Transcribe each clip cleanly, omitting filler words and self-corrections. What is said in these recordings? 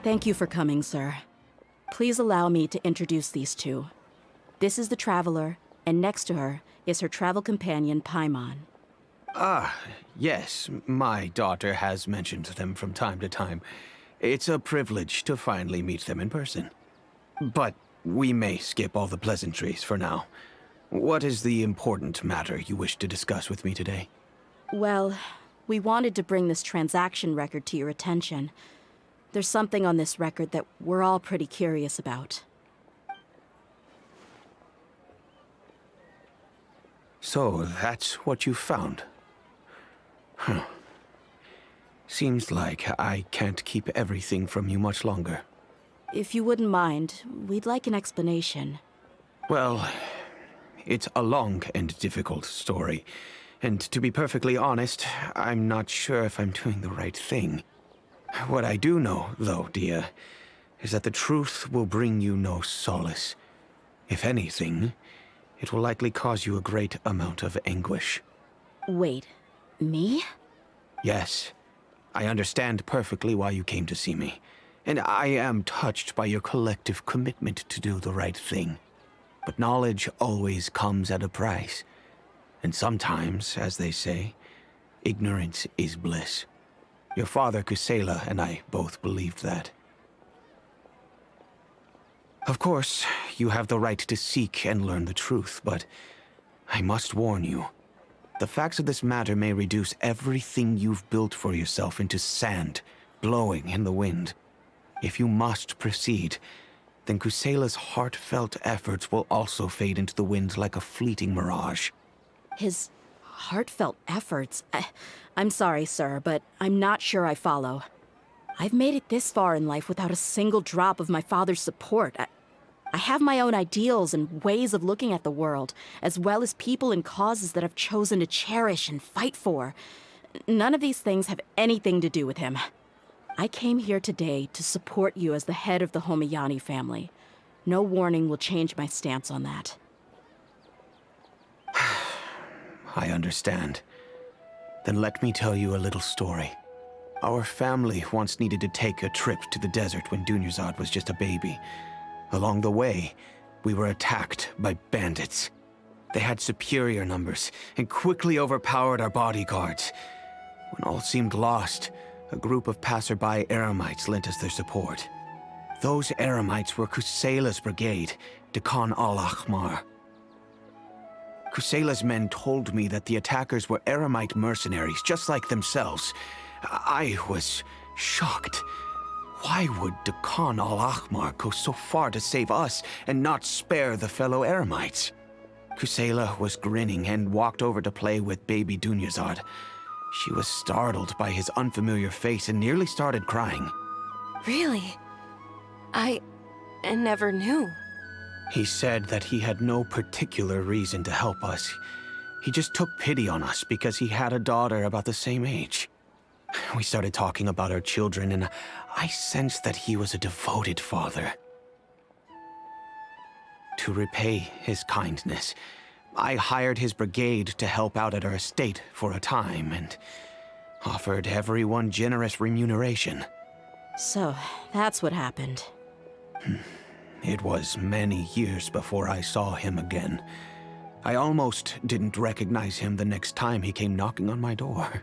Thank you for coming, sir. Please allow me to introduce these two. This is the Traveler, and next to her is her travel companion, Paimon. Ah, yes, my daughter has mentioned them from time to time. It's a privilege to finally meet them in person. But we may skip all the pleasantries for now. What is the important matter you wish to discuss with me today? Well, we wanted to bring this transaction record to your attention. There's something on this record that we're all pretty curious about. So, that's what you found? Huh. Seems like I can't keep everything from you much longer. If you wouldn't mind, we'd like an explanation. Well, it's a long and difficult story. And to be perfectly honest, I'm not sure if I'm doing the right thing. What I do know, though, dear, is that the truth will bring you no solace. If anything, it will likely cause you a great amount of anguish. Wait, me? Yes, I understand perfectly why you came to see me. And I am touched by your collective commitment to do the right thing. But knowledge always comes at a price. And sometimes, as they say, ignorance is bliss. Your father, Kusela, and I both believed that. Of course, you have the right to seek and learn the truth, but I must warn you. The facts of this matter may reduce everything you've built for yourself into sand, blowing in the wind. If you must proceed, then Kusela's heartfelt efforts will also fade into the wind like a fleeting mirage. His heartfelt efforts? I'm sorry, sir, but I'm not sure I follow. I've made it this far in life without a single drop of my father's support. I have my own ideals and ways of looking at the world, as well as people and causes that I've chosen to cherish and fight for. None of these things have anything to do with him. I came here today to support you as the head of the Homayani family. No warning will change my stance on that. I understand. Then let me tell you a little story. Our family once needed to take a trip to the desert when Dunyarzad was just a baby. Along the way, we were attacked by bandits. They had superior numbers and quickly overpowered our bodyguards. When all seemed lost, a group of passerby Eremites lent us their support. Those Eremites were Kusela's brigade, Dekan al-Ahmar. Kusela's men told me that the attackers were Eremite mercenaries, just like themselves. I was shocked. Why would Dekan al-Ahmar go so far to save us and not spare the fellow Eremites? Kusela was grinning and walked over to play with baby Dunyarzad. She was startled by his unfamiliar face and nearly started crying. Really? I never knew. He said that he had no particular reason to help us. He just took pity on us because he had a daughter about the same age. We started talking about our children, and I sensed that he was a devoted father. To repay his kindness, I hired his brigade to help out at our estate for a time, and offered everyone generous remuneration. So, that's what happened. It was many years before I saw him again. I almost didn't recognize him the next time he came knocking on my door.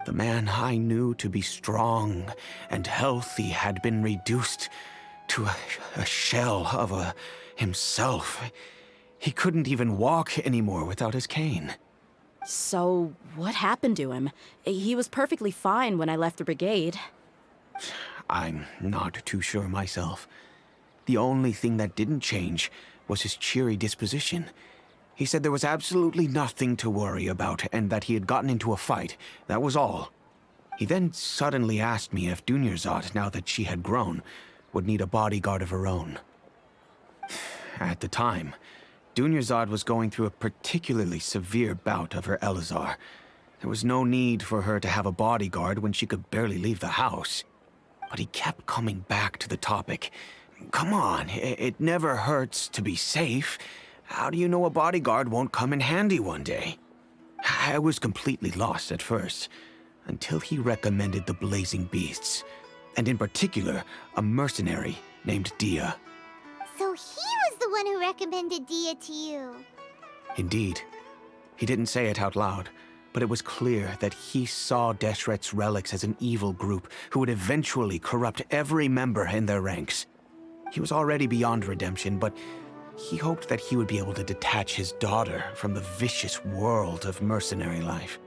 The man I knew to be strong and healthy had been reduced to a shell of himself. He couldn't even walk anymore without his cane. So, what happened to him? He was perfectly fine when I left the brigade. I'm not too sure myself. The only thing that didn't change was his cheery disposition. He said there was absolutely nothing to worry about and that he had gotten into a fight. That was all. He then suddenly asked me if Dunyarzad, now that she had grown, would need a bodyguard of her own. At the time, Dunyarzad was going through a particularly severe bout of her Elazar. There was no need for her to have a bodyguard when she could barely leave the house. But he kept coming back to the topic. Come on, it never hurts to be safe. How do you know a bodyguard won't come in handy one day? I was completely lost at first, until he recommended the Blazing Beasts. and in particular, a mercenary named Dia. So he was the one who recommended Dia to you. Indeed. He didn't say it out loud, but it was clear that he saw Deshret's relics as an evil group who would eventually corrupt every member in their ranks. He was already beyond redemption, but he hoped that he would be able to detach his daughter from the vicious world of mercenary life.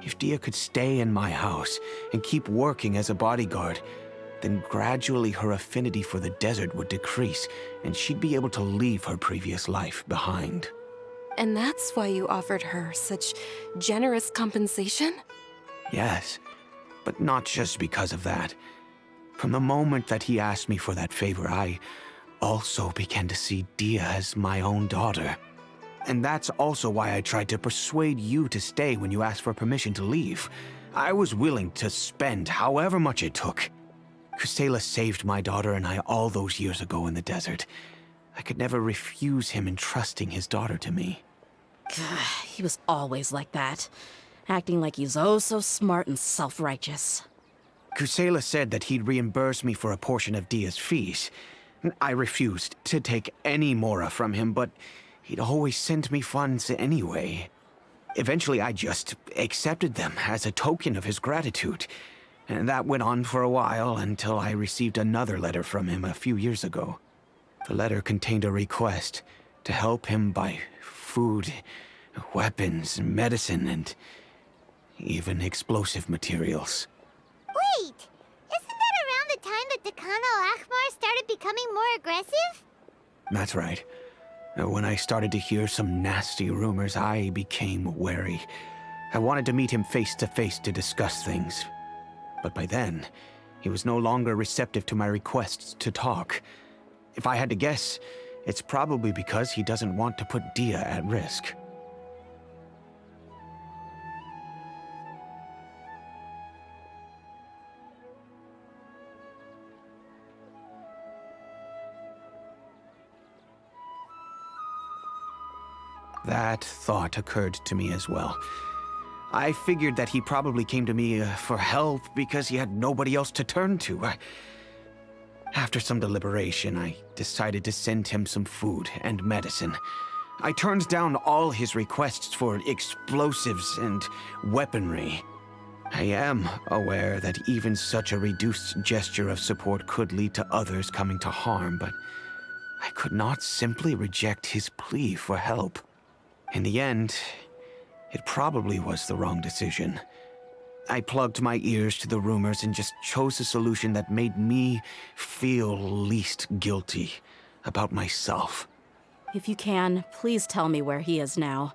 If Dia could stay in my house and keep working as a bodyguard, then gradually her affinity for the desert would decrease, and she'd be able to leave her previous life behind. And that's why you offered her such generous compensation? Yes, but not just because of that. From the moment that he asked me for that favor, I also began to see Dia as my own daughter. And that's also why I tried to persuade you to stay when you asked for permission to leave. I was willing to spend however much it took. Kusela saved my daughter and I all those years ago in the desert. I could never refuse him entrusting his daughter to me. He was always like that, acting like he's oh so smart and self-righteous. Kusela said that he'd reimburse me for a portion of Dia's fees. I refused to take any mora from him, but he'd always send me funds anyway. Eventually, I just accepted them as a token of his gratitude. And that went on for a while until I received another letter from him a few years ago. The letter contained a request to help him buy food, weapons, medicine, and even explosive materials. Wait! Isn't that around the time that Dekan al-Akhmar started becoming more aggressive? That's right. When I started to hear some nasty rumors, I became wary. I wanted to meet him face to face to discuss things. But by then, he was no longer receptive to my requests to talk. If I had to guess, it's probably because he doesn't want to put Dia at risk. That thought occurred to me as well. I figured that he probably came to me for help because he had nobody else to turn to. After some deliberation, I decided to send him some food and medicine. I turned down all his requests for explosives and weaponry. I am aware that even such a reduced gesture of support could lead to others coming to harm, but I could not simply reject his plea for help. In the end, it probably was the wrong decision. I plugged my ears to the rumors and just chose a solution that made me feel least guilty about myself. If you can, please tell me where he is now.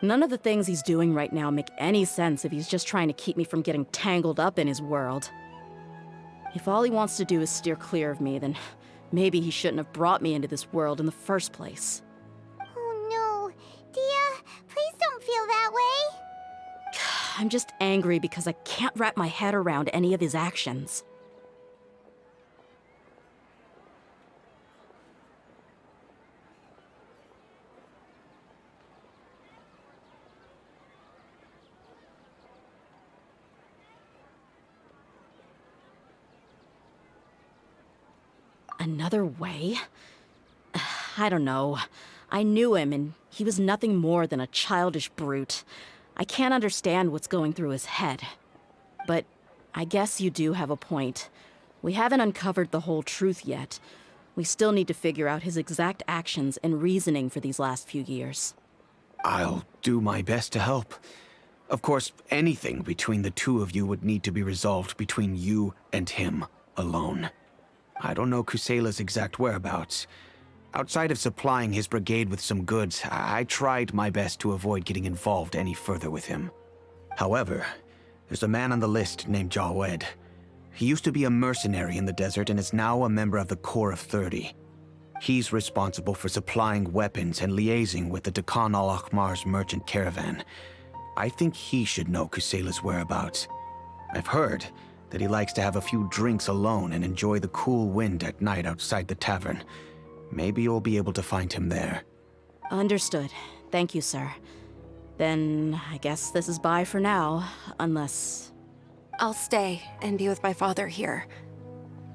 None of the things he's doing right now make any sense if he's just trying to keep me from getting tangled up in his world. If all he wants to do is steer clear of me, then maybe he shouldn't have brought me into this world in the first place. Oh no. Dia, please don't feel that way. I'm just angry because I can't wrap my head around any of his actions. Another way? I don't know. I knew him, and he was nothing more than a childish brute. I can't understand what's going through his head. But I guess you do have a point. We haven't uncovered the whole truth yet. We still need to figure out his exact actions and reasoning for these last few years. I'll do my best to help. Of course, anything between the two of you would need to be resolved between you and him alone. I don't know Kusela's exact whereabouts. Outside of supplying his brigade with some goods, I tried my best to avoid getting involved any further with him. However, there's a man on the list named Jawed. He used to be a mercenary in the desert and is now a member of the Corps of 30. He's responsible for supplying weapons and liaising with the Dekan al-Akhmar's merchant caravan. I think he should know Kusela's whereabouts. I've heard that he likes to have a few drinks alone and enjoy the cool wind at night outside the tavern. Maybe you'll be able to find him there. Understood. Thank you, sir. Then I guess this is bye for now, unless... I'll stay and be with my father here.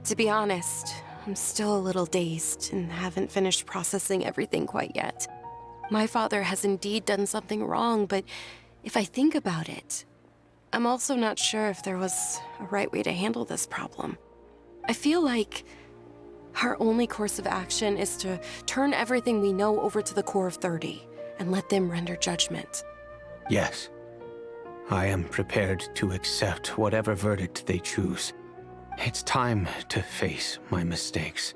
To be honest, I'm still a little dazed and haven't finished processing everything quite yet. My father has indeed done something wrong, but if I think about it, I'm also not sure if there was a right way to handle this problem. I feel like our only course of action is to turn everything we know over to the core of 30 and let them render judgment. Yes. I am prepared to accept whatever verdict they choose. It's time to face my mistakes.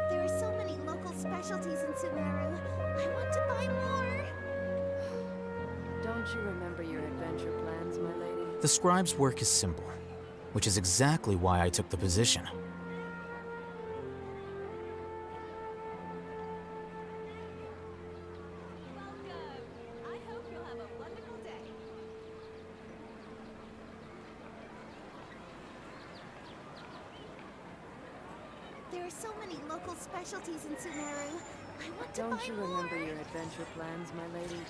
There are so many local specialties in Sumeru. I want to buy more. Don't you remember your adventure plans, my lady? The scribe's work is simple, which is exactly why I took the position. I hope you'll have a wonderful day. There are so many local specialties in Sumeru. I want to Don't buy you more. remember your adventure plans, my lady?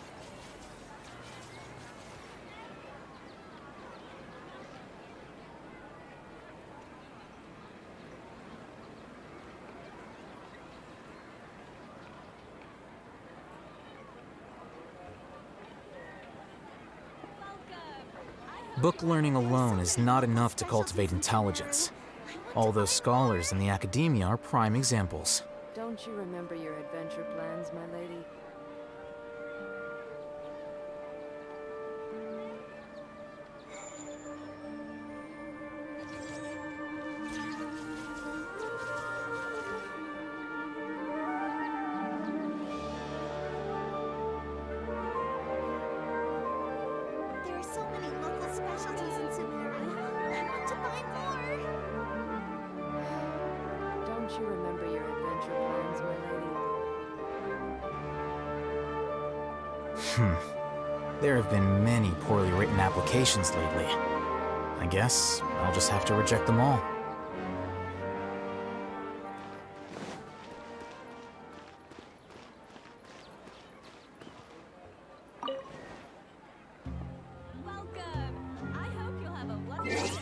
Book learning alone is not enough to cultivate intelligence. All those scholars in the academia are prime examples. Don't you remember your adventure plans, my lady? There are so many local specialties in Sumeru. I want to buy more. Don't you remember your adventure plans, my lady? There have been many poorly written applications lately. I guess I'll just have to reject them all. Welcome! I hope you'll have a wonderful day.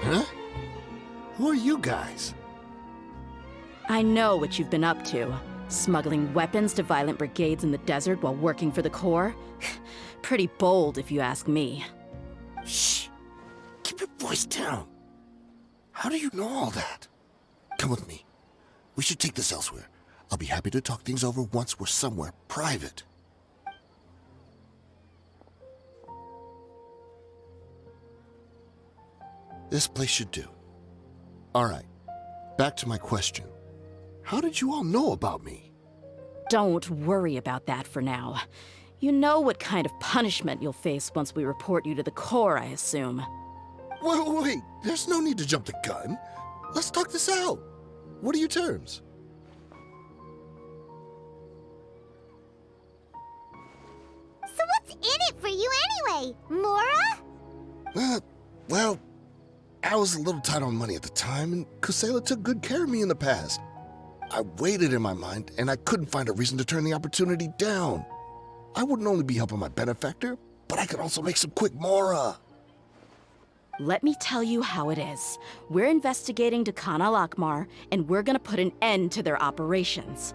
Huh? Who are you guys? I know what you've been up to. Smuggling weapons to violent brigades in the desert while working for the Corps? Pretty bold, if you ask me. Shh! Keep your voice down. How do you know all that? Come with me. We should take this elsewhere. I'll be happy to talk things over once we're somewhere private. This place should do. All right, back to my question. How did you all know about me? Don't worry about that for now. You know what kind of punishment you'll face once we report you to the Corps, I assume. Wait, there's no need to jump the gun. Let's talk this out. What are your terms? in it for you anyway? Mora? Well, I was a little tight on money at the time, and Kusela took good care of me in the past. I waited in my mind, and I couldn't find a reason to turn the opportunity down. I wouldn't only be helping my benefactor, but I could also make some quick Mora. Let me tell you how it is. We're investigating Dakan al-Akmar, and we're gonna put an end to their operations.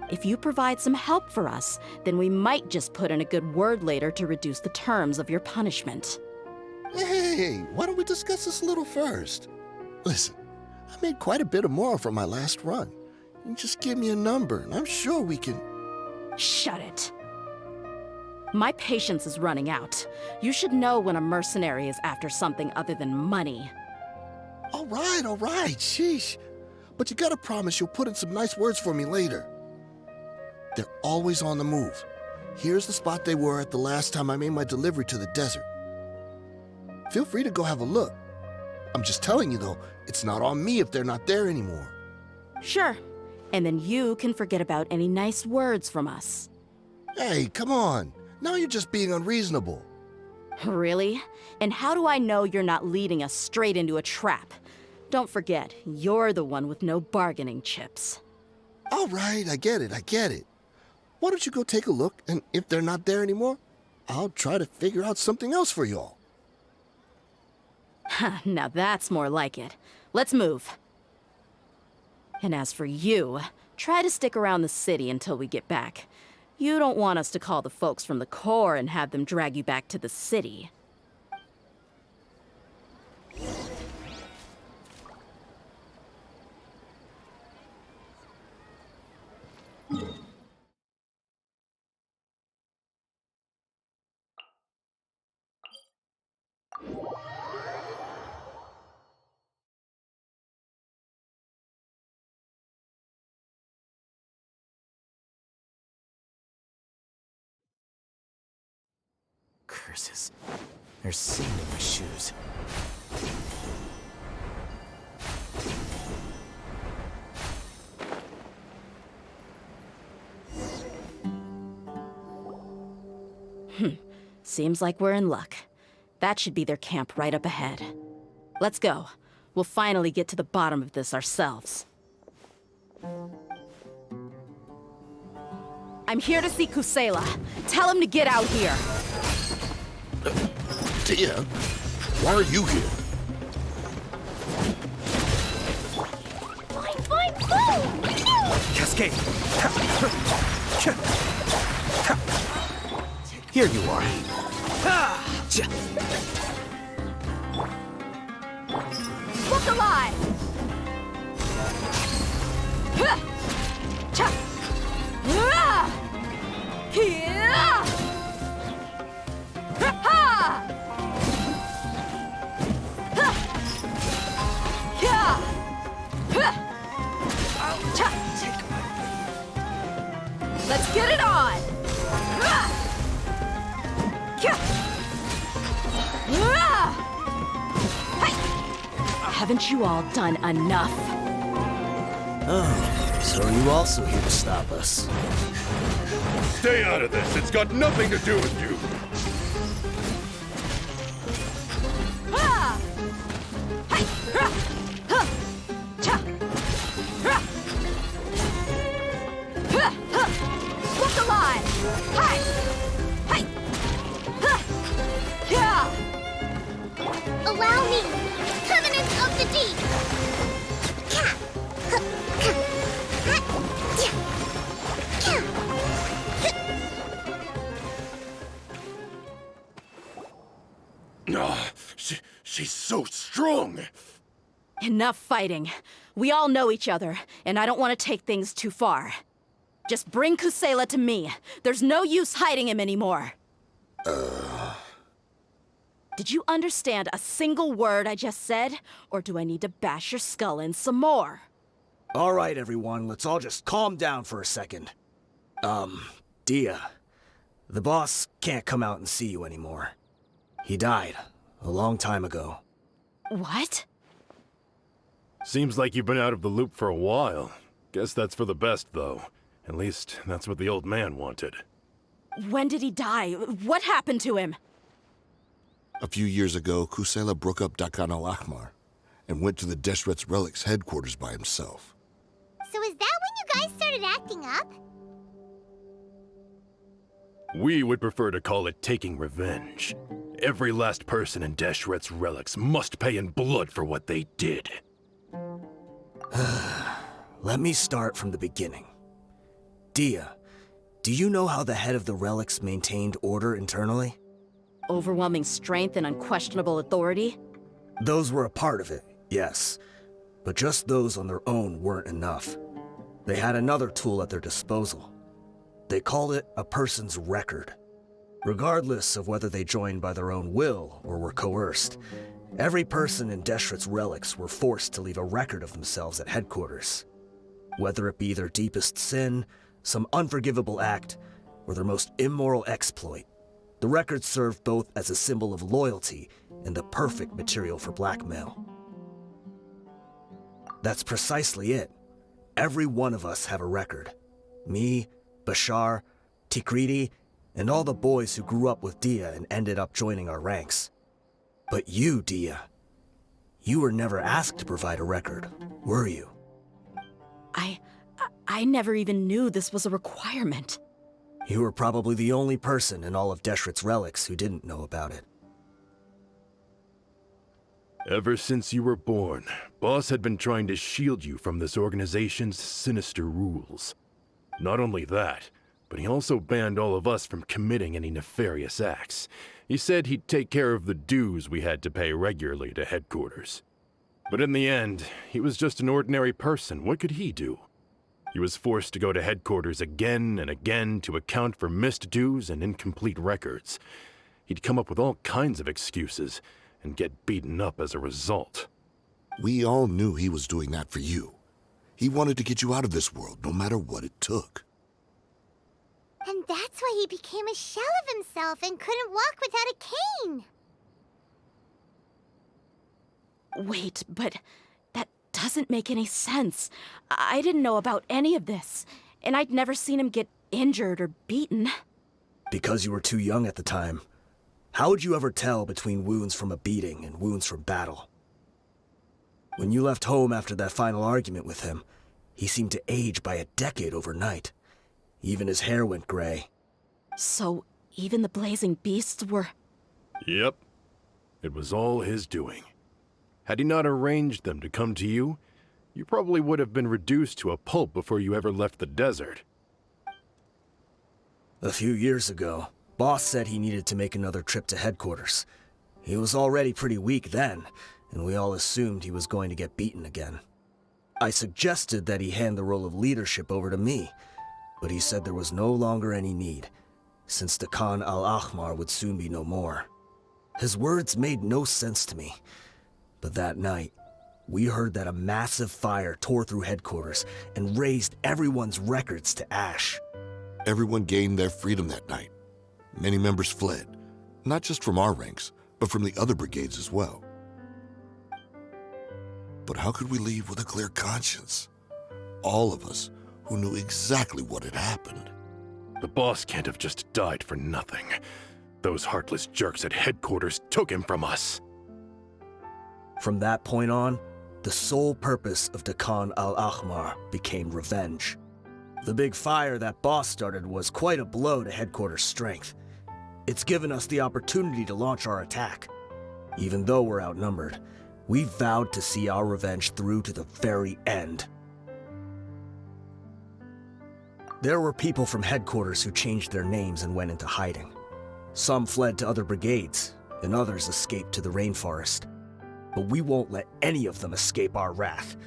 If you provide some help for us, then we might just put in a good word later to reduce the terms of your punishment. Hey, why don't we discuss this a little first? Listen, I made quite a bit of Mora from my last run. You just give me a number, and I'm sure we can... Shut it. My patience is running out. You should know when a mercenary is after something other than money. All right, sheesh. But you gotta promise you'll put in some nice words for me later. They're always on the move. Here's the spot they were at the last time I made my delivery to the desert. Feel free to go have a look. I'm just telling you though, it's not on me if they're not there anymore. Sure. And then you can forget about any nice words from us. Hey, come on. Now you're just being unreasonable. Really? And how do I know you're not leading us straight into a trap? Don't forget, you're the one with no bargaining chips. All right, I get it. Why don't you go take a look, and if they're not there anymore, I'll try to figure out something else for y'all. Now that's more like it. Let's move. And as for you, try to stick around the city until we get back. You don't want us to call the folks from the Corps and have them drag you back to the city. Curses. There's sand in my shoes. Seems like we're in luck. That should be their camp right up ahead. Let's go. We'll finally get to the bottom of this ourselves. I'm here to see Kusela. Tell him to get out here. Tia, why are you here? Cascade! Here you are. Look alive! Let's get it on! Haven't you all done enough? Oh, so are you also here to stop us? Stay out of this. It's got nothing to do with you. Look alive! Hi! Hi! Allow me! Covenant of the Deep! She's so strong. Enough fighting. We all know each other, and I don't want to take things too far. Just bring Kusela to me. There's no use hiding him anymore. Did you understand a single word I just said? Or do I need to bash your skull in some more? All right, everyone, let's all just calm down for a second. Dia, the boss can't come out and see you anymore. He died a long time ago. What? Seems like you've been out of the loop for a while. Guess that's for the best, though. At least, that's what the old man wanted. When did he die? What happened to him? A few years ago, Kusela broke up Dakan al-Ahmar and went to the Deshret's Relics headquarters by himself. So is that when you guys started acting up? We would prefer to call it taking revenge. Every last person in Deshret's Relics must pay in blood for what they did. Let me start from the beginning. Dia, do you know how the head of the Relics maintained order internally? Overwhelming strength and unquestionable authority? Those were a part of it, yes. But just those on their own weren't enough. They had another tool at their disposal. They called it a person's record. Regardless of whether they joined by their own will or were coerced, every person in Deshret's Relics were forced to leave a record of themselves at headquarters. Whether it be their deepest sin, some unforgivable act, or their most immoral exploit, the record served both as a symbol of loyalty and the perfect material for blackmail. That's precisely it. Every one of us have a record. Me, Bashar, Tikriti, and all the boys who grew up with Dia and ended up joining our ranks. But you, Dia, you were never asked to provide a record, were you? I never even knew this was a requirement. You were probably the only person in all of Deshret's Relics who didn't know about it. Ever since you were born, Boss had been trying to shield you from this organization's sinister rules. Not only that, but he also banned all of us from committing any nefarious acts. He said he'd take care of the dues we had to pay regularly to headquarters. But in the end, he was just an ordinary person. What could he do? He was forced to go to headquarters again and again to account for missed dues and incomplete records. He'd come up with all kinds of excuses and get beaten up as a result. We all knew he was doing that for you. He wanted to get you out of this world, no matter what it took. And that's why he became a shell of himself and couldn't walk without a cane. Wait, but that doesn't make any sense. I didn't know about any of this, and I'd never seen him get injured or beaten. Because you were too young at the time. How would you ever tell between wounds from a beating and wounds from battle? When you left home after that final argument with him, he seemed to age by a decade overnight. Even his hair went gray. So, even the blazing beasts were... Yep. It was all his doing. Had he not arranged them to come to you, you probably would have been reduced to a pulp before you ever left the desert. A few years ago, Boss said he needed to make another trip to headquarters. He was already pretty weak then, and we all assumed he was going to get beaten again. I suggested that he hand the role of leadership over to me, but he said there was no longer any need, since the Khan al-Ahmar would soon be no more. His words made no sense to me, but that night, we heard that a massive fire tore through headquarters and razed everyone's records to ash. Everyone gained their freedom that night. Many members fled, not just from our ranks, but from the other brigades as well. But how could we leave with a clear conscience? All of us who knew exactly what had happened. The boss can't have just died for nothing. Those heartless jerks at headquarters took him from us. From that point on, the sole purpose of Dakan al-Ahmar became revenge. The big fire that Boss started was quite a blow to headquarters' strength. It's given us the opportunity to launch our attack. Even though we're outnumbered, we vowed to see our revenge through to the very end. There were people from headquarters who changed their names and went into hiding. Some fled to other brigades, and others escaped to the rainforest. But we won't let any of them escape our wrath.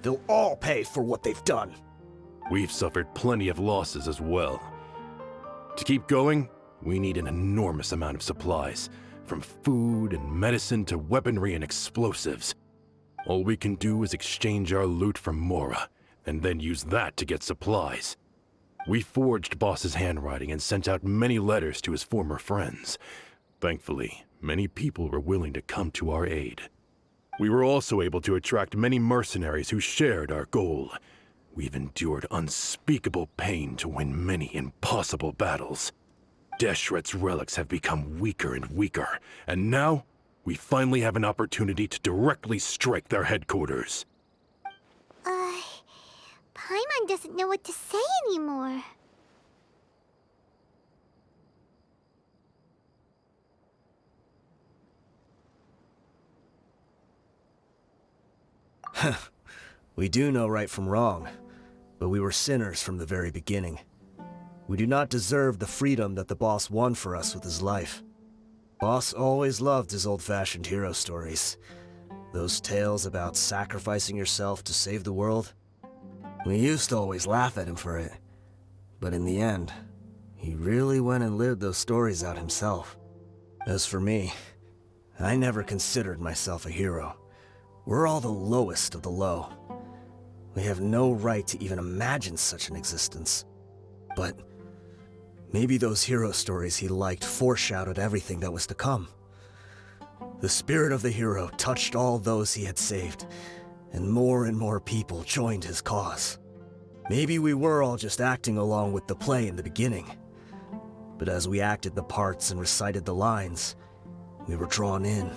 They'll all pay for what they've done. We've suffered plenty of losses as well. To keep going, we need an enormous amount of supplies, from food and medicine to weaponry and explosives. All we can do is exchange our loot from Mora, and then use that to get supplies. We forged Boss's handwriting and sent out many letters to his former friends. Thankfully, many people were willing to come to our aid. We were also able to attract many mercenaries who shared our goal. We've endured unspeakable pain to win many impossible battles. Deshret's relics have become weaker and weaker, and now we finally have an opportunity to directly strike their headquarters. Paimon doesn't know what to say anymore. We do know right from wrong, but we were sinners from the very beginning. We do not deserve the freedom that the boss won for us with his life. Boss always loved his old-fashioned hero stories. Those tales about sacrificing yourself to save the world. We used to always laugh at him for it. But in the end, he really went and lived those stories out himself. As for me, I never considered myself a hero. We're all the lowest of the low. We have no right to even imagine such an existence. But maybe those hero stories he liked foreshadowed everything that was to come. The spirit of the hero touched all those he had saved, and more people joined his cause. Maybe we were all just acting along with the play in the beginning. But as we acted the parts and recited the lines, we were drawn in.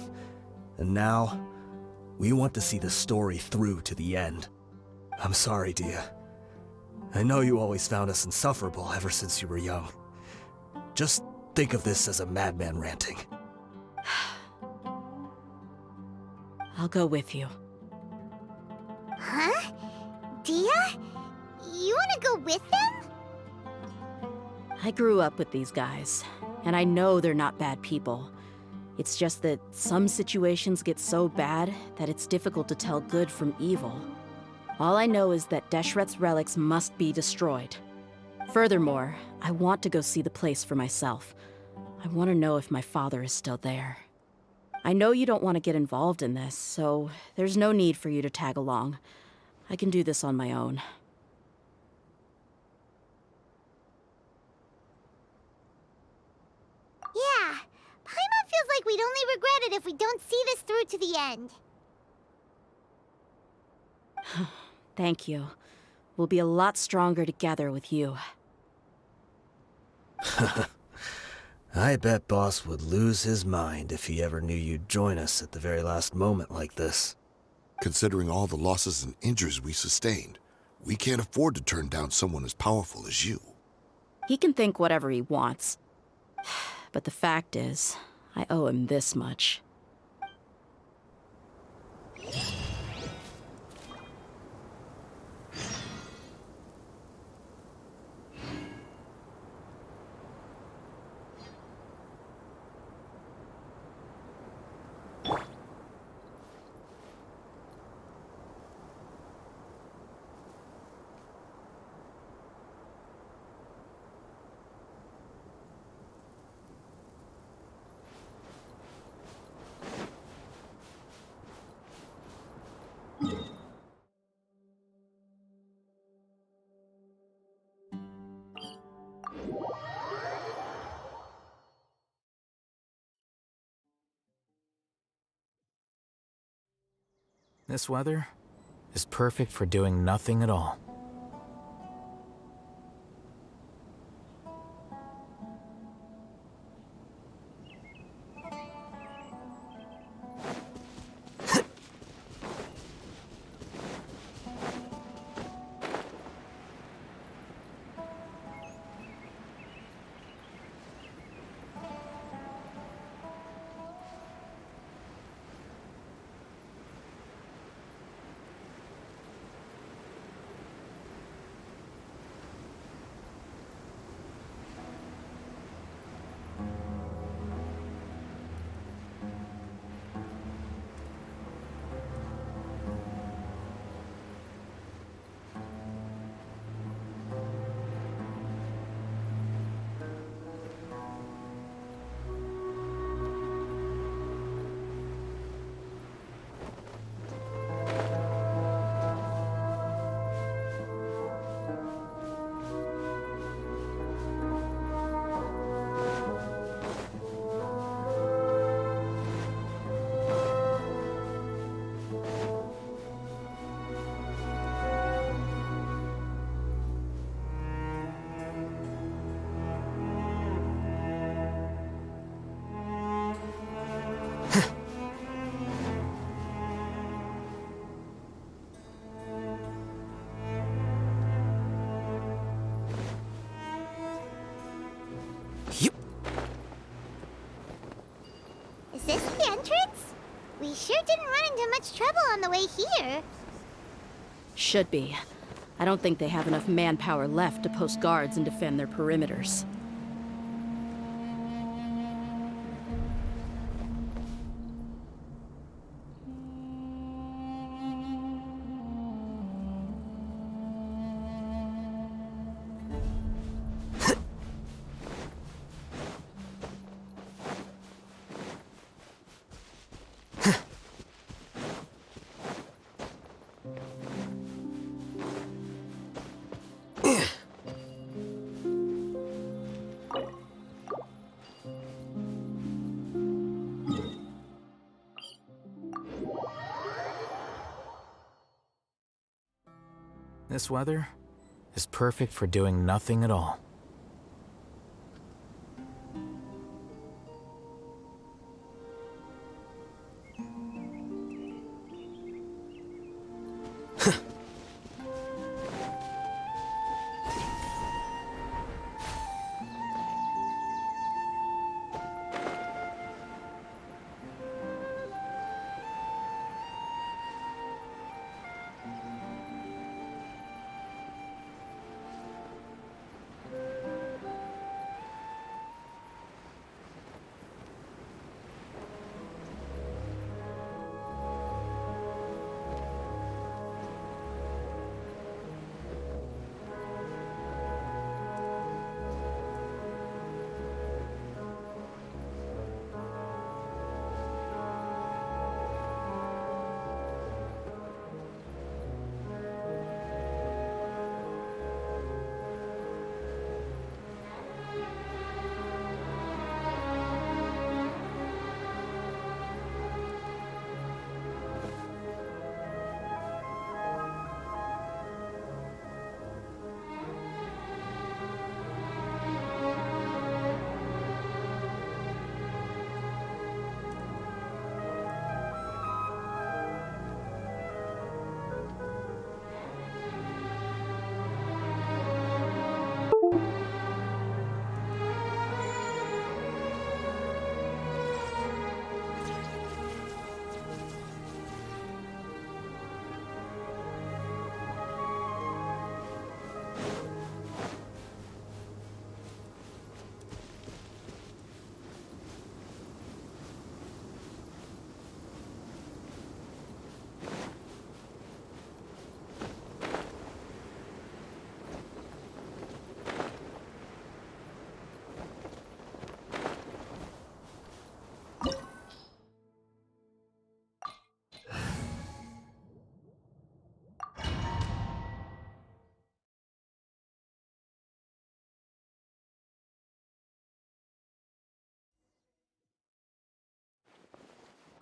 And now, we want to see the story through to the end. I'm sorry, Dia. I know you always found us insufferable ever since you were young. Just think of this as a madman ranting. I'll go with you. Huh? Dia? You wanna go with them? I grew up with these guys, and I know they're not bad people. It's just that some situations get so bad that it's difficult to tell good from evil. All I know is that Deshret's relics must be destroyed. Furthermore, I want to go see the place for myself. I want to know if my father is still there. I know you don't want to get involved in this, so there's no need for you to tag along. I can do this on my own. Yeah, Paimon feels like we'd only regret it if we don't see this through to the end. Thank you. We'll be a lot stronger together with you. I bet Boss would lose his mind if he ever knew you'd join us at the very last moment like this. Considering all the losses and injuries we sustained, we can't afford to turn down someone as powerful as you. He can think whatever he wants. But the fact is, I owe him this much. This weather is perfect for doing nothing at all. They sure didn't run into much trouble on the way here. Should be. I don't think they have enough manpower left to post guards and defend their perimeters. This weather is perfect for doing nothing at all.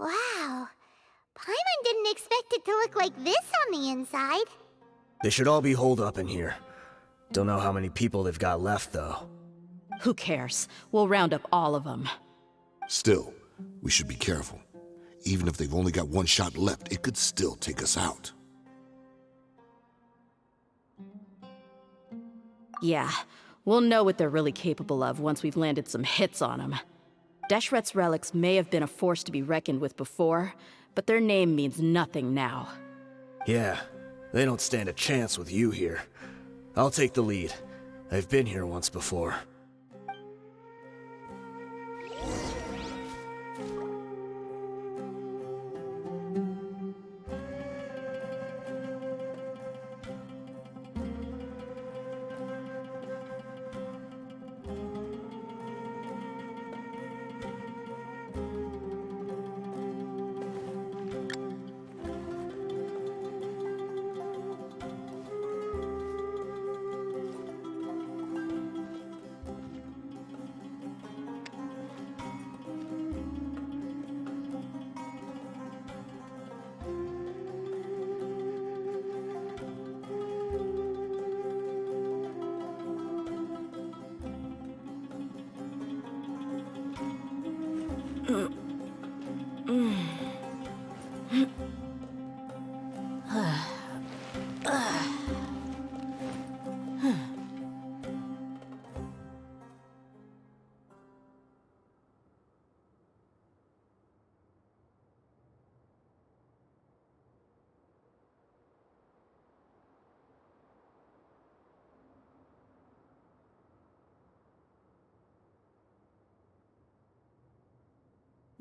Wow. Paimon didn't expect it to look like this on the inside. They should all be holed up in here. Don't know how many people they've got left, though. Who cares? We'll round up all of them. Still, we should be careful. Even if they've only got one shot left, it could still take us out. Yeah, we'll know what they're really capable of once we've landed some hits on them. Deshret's relics may have been a force to be reckoned with before, but their name means nothing now. Yeah, they don't stand a chance with you here. I'll take the lead. I've been here once before.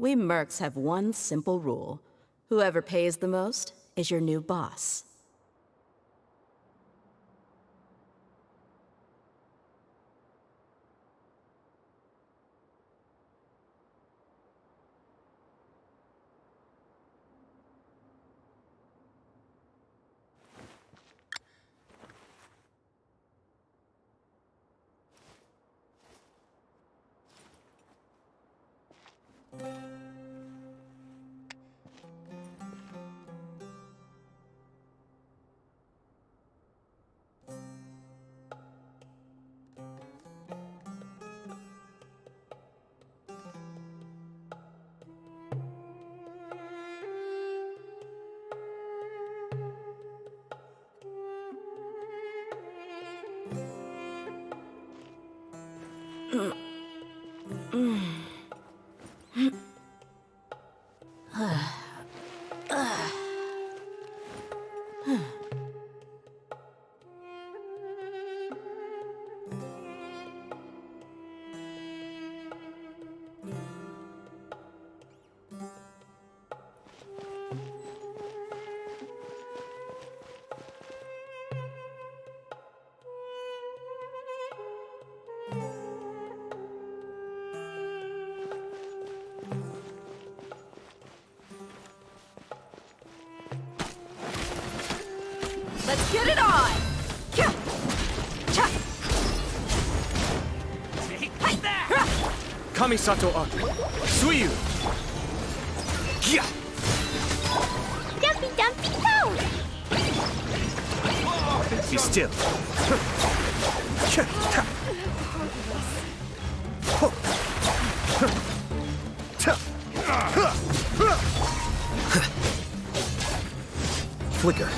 We mercs have one simple rule. Whoever pays the most is your new boss. Let's get it on! Kamisato Aki. Suiyu! Gya! Dumpy dumpy toe! Be still. Flicker.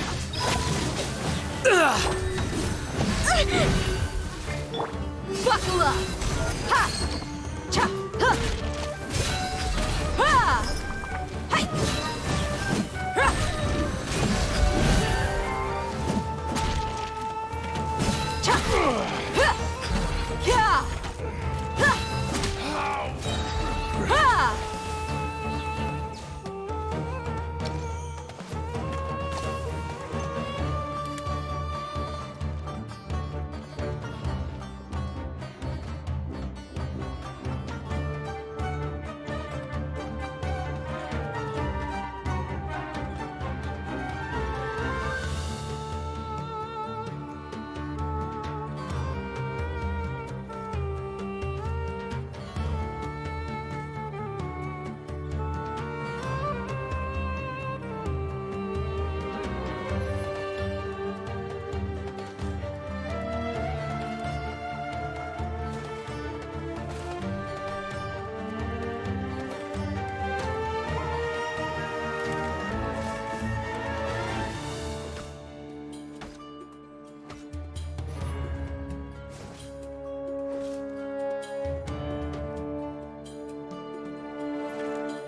Buckle up! Ha! Cha! Ha! Ha! Hi! Ha! Cha! Ha! Ya! Ha! Ha!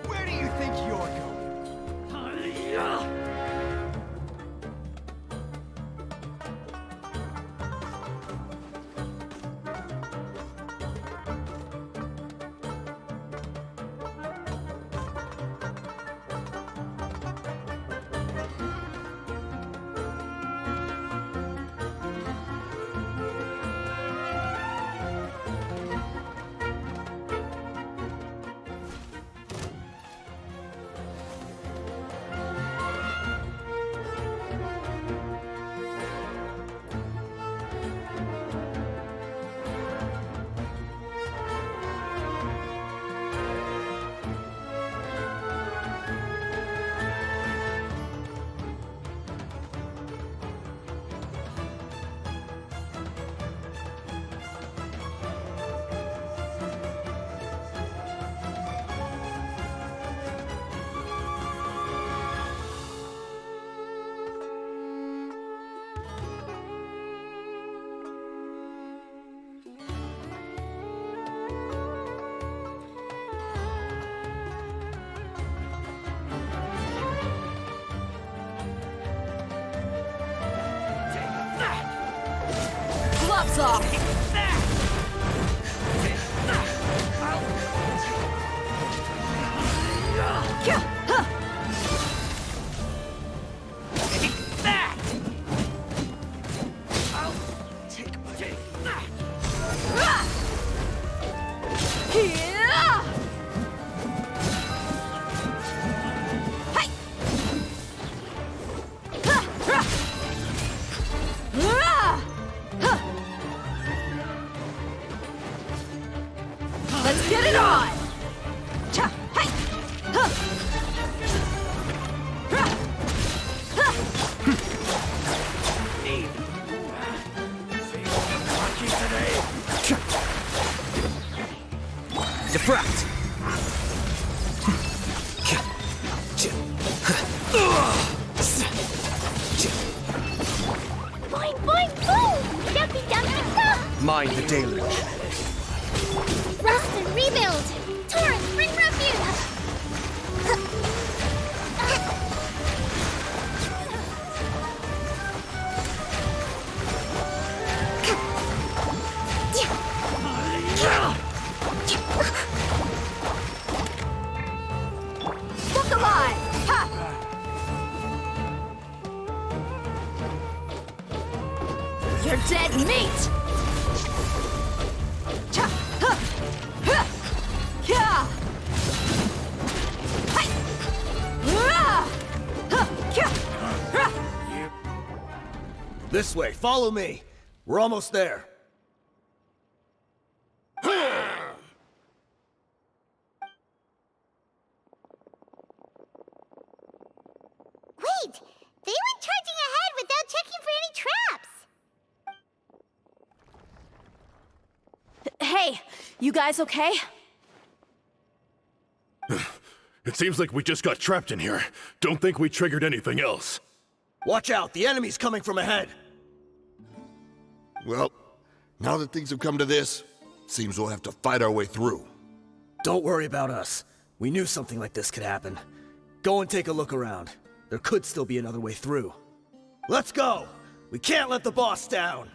Where do you think you're going? Gloves off! defract! Boing, boing, boom! Dumpty, dumpty, dump! Mind the deluge. Rust and rebuild! Torrent, bring refuge! Look alive! Ha! You're dead meat! Cha! Ha! Ha! Kya! Hai! Ra! Ha! Kya! Ra! This way, follow me. We're almost there. Wait! They went charging ahead without checking for any traps! Hey, you guys okay? It seems like we just got trapped in here. Don't think we triggered anything else. Watch out, the enemy's coming from ahead. Well, now that things have come to this, seems we'll have to fight our way through. Don't worry about us. We knew something like this could happen. Go and take a look around. There could still be another way through. Let's go! We can't let the boss down!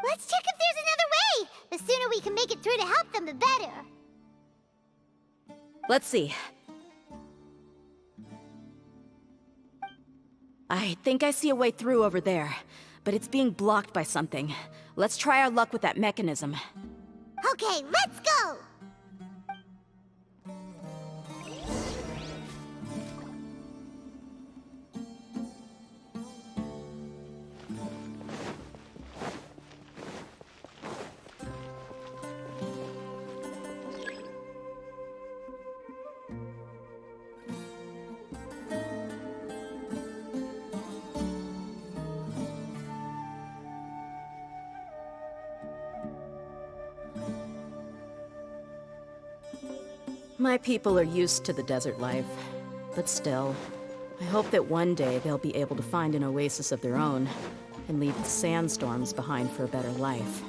Let's check if there's another way! The sooner we can make it through to help them, the better. Let's see. I think I see a way through over there, but it's being blocked by something. Let's try our luck with that mechanism. Okay, let's go! My people are used to the desert life, but still, I hope that one day they'll be able to find an oasis of their own and leave the sandstorms behind for a better life.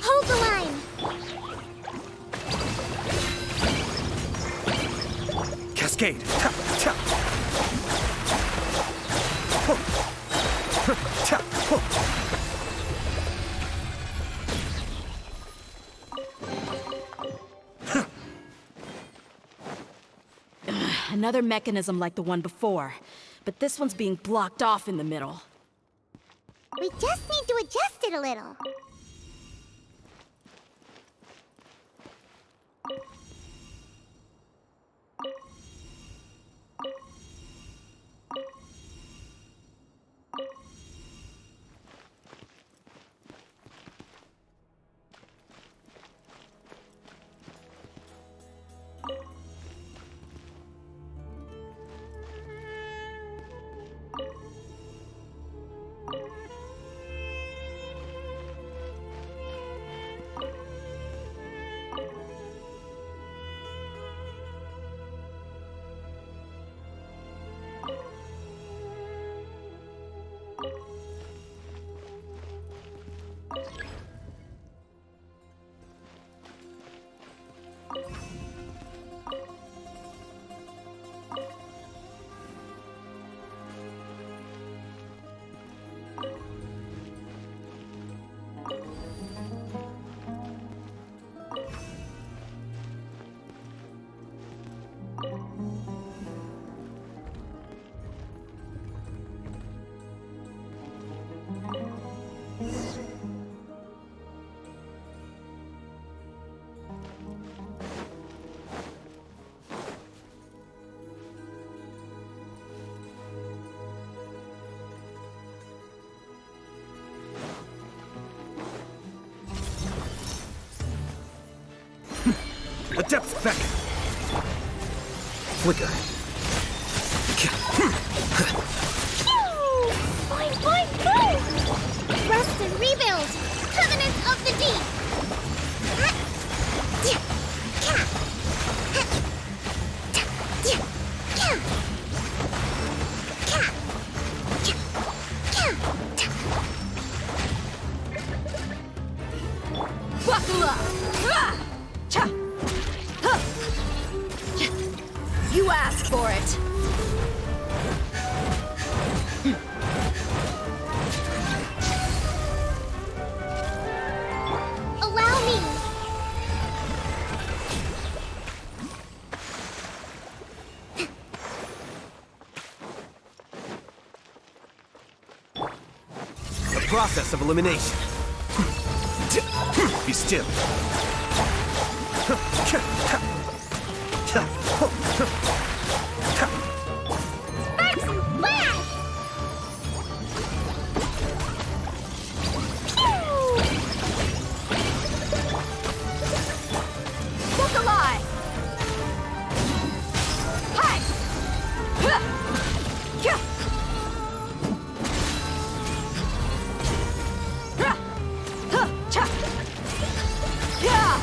Hold the line! Cascade. Tap, tap. Ho. Tap, ho. Another mechanism like the one before, but this one's being blocked off in the middle. We just need to adjust it a little. Adept's beckon. Flicker. Boing, boing, boing! Rest and rebuild! Covenant of the Deep! Buckle up! Cha! Huh. You asked for it! Allow me! The process of elimination. Be still. Sparks and flash! Look alive! Hi! Huh. Yeah. Huh. Huh. Cha. Yeah.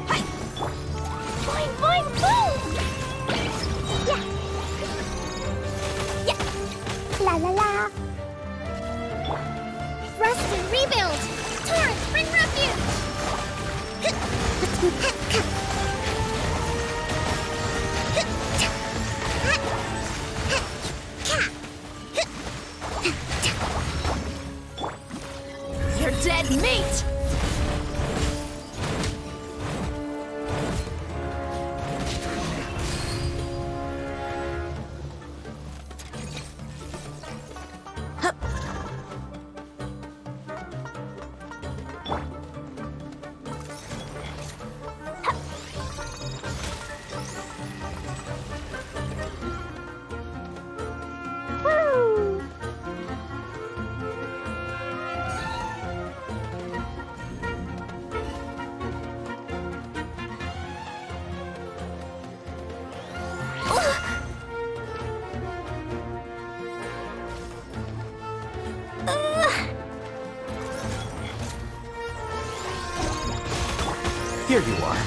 Hi. Boing, boing, boing! Yeah! Yeah! La la la! Rest and rebuild! Torrent, bring refuge! You're dead meat! Woo! Here you are.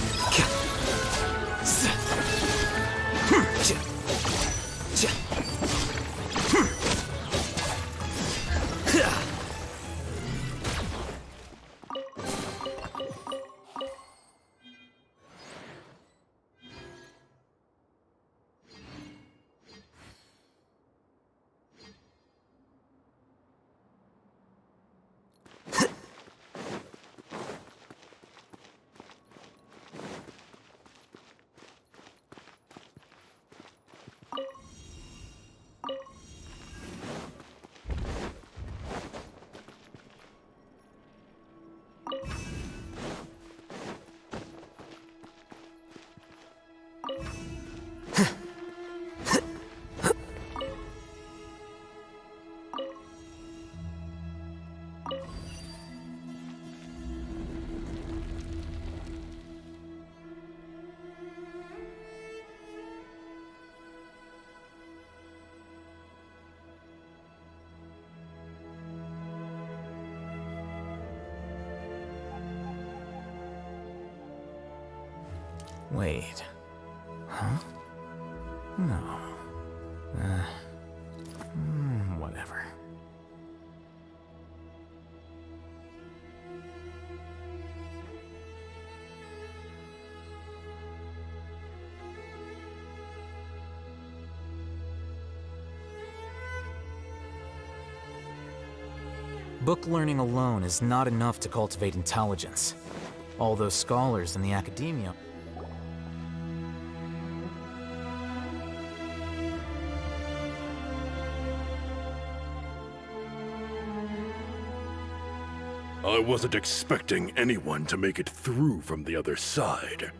Wait. Huh? No. Whatever. Book learning alone is not enough to cultivate intelligence. All those scholars in the academia. I wasn't expecting anyone to make it through from the other side.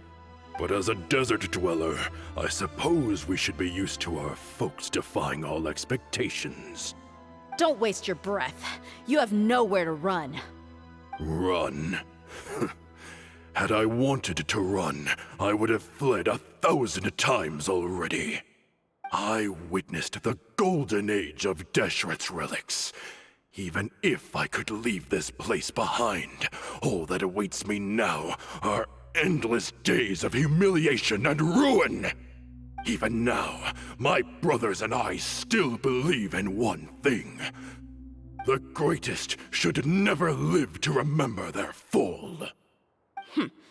But as a desert dweller, I suppose we should be used to our folks defying all expectations. Don't waste your breath. You have nowhere to run. Run. Had I wanted to run, I would have fled 1,000 times already. I witnessed the golden age of Deshret's relics. Even if I could leave this place behind, all that awaits me now are endless days of humiliation and ruin. Even now, my brothers and I still believe in one thing. The greatest should never live to remember their fall.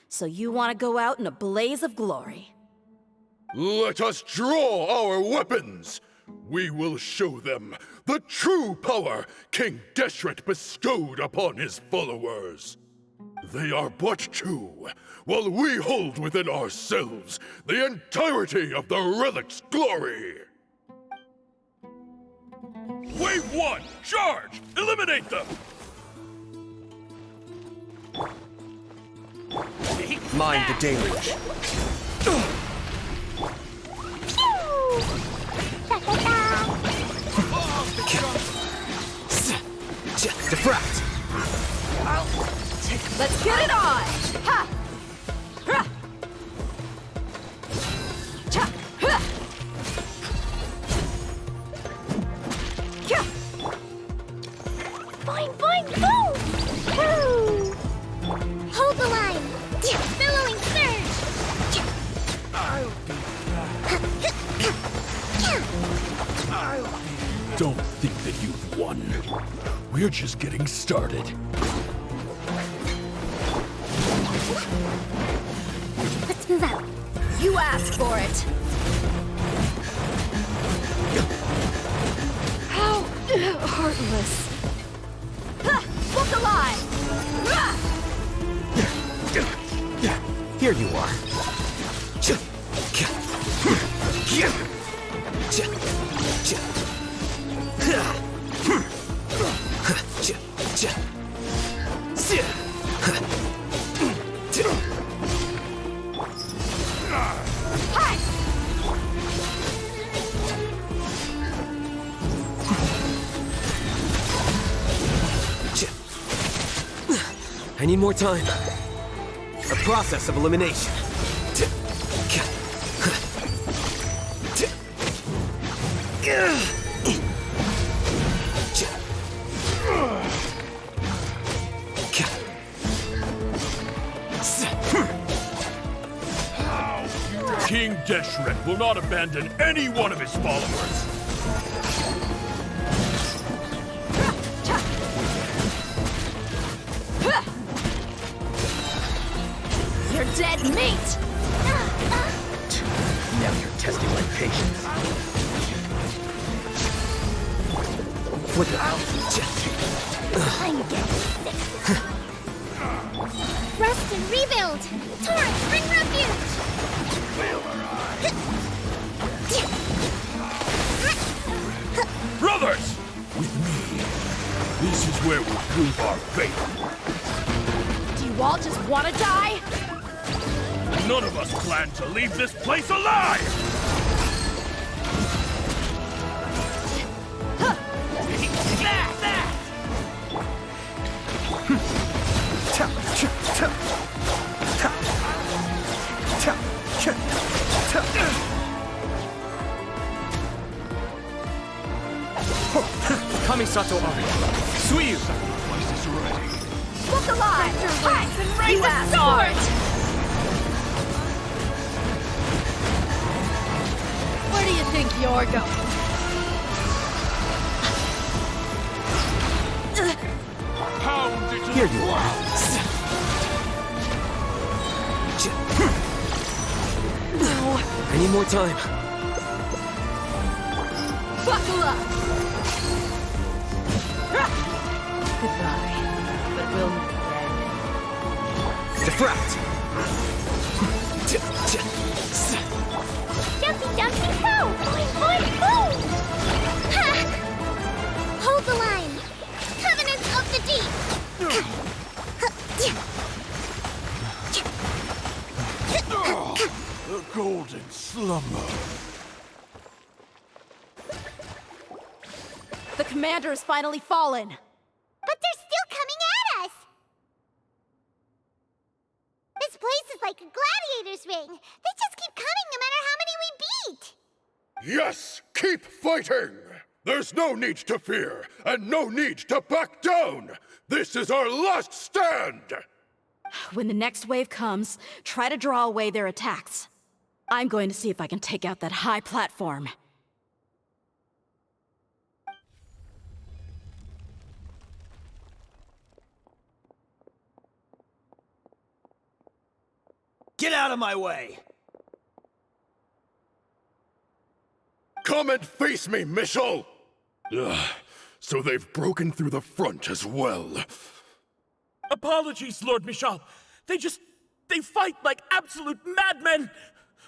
So you want to go out in a blaze of glory? Let us draw our weapons! We will show them the true power King Deshret bestowed upon his followers. They are but two, while we hold within ourselves the entirety of the relic's glory. Wave 1, charge! Eliminate them! Mind the deluge. Defract! Let's get it on! Ha! Ha! Cha! Ha! Kya! Boing, boing, boom! Woo! Hold the line! Billowing surge! Don't think that you've won. We're just getting started. Let's move out. You asked for it! How heartless! Ha! Look alive! Ha! Here you are. I need more time. A process of elimination. King Deshret will not abandon any one of his followers. You're dead meat! Now you're testing my patience. Flicker. I'm getting sick. Rest and rebuild! Torrent, bring refuge! Brothers! With me, this is where we'll prove our faith. Do you all just want to die? None of us plan to leave this place alive! Kamisato Ari. Suiyu! Look alive! Hi! You a sword! Where do you think you're going? Here you are. No. I need more time. Buckle up! Goodbye. But we'll meet again. Defract! Jumpy, jumpy, go! Boing, boing, boom! Ha! Hold the line! Covenants of the deep! The golden slumber. The commander has finally fallen. But they're still coming at us! This fighting. They just keep coming no matter how many we beat. Yes, keep fighting! There's no need to fear, and no need to back down! This is our last stand! When the next wave comes, try to draw away their attacks. I'm going to see if I can take out that high platform. Get out of my way! Come and face me, Michel! Ugh, so they've broken through the front as well. Apologies, Lord Michel. They fight like absolute madmen!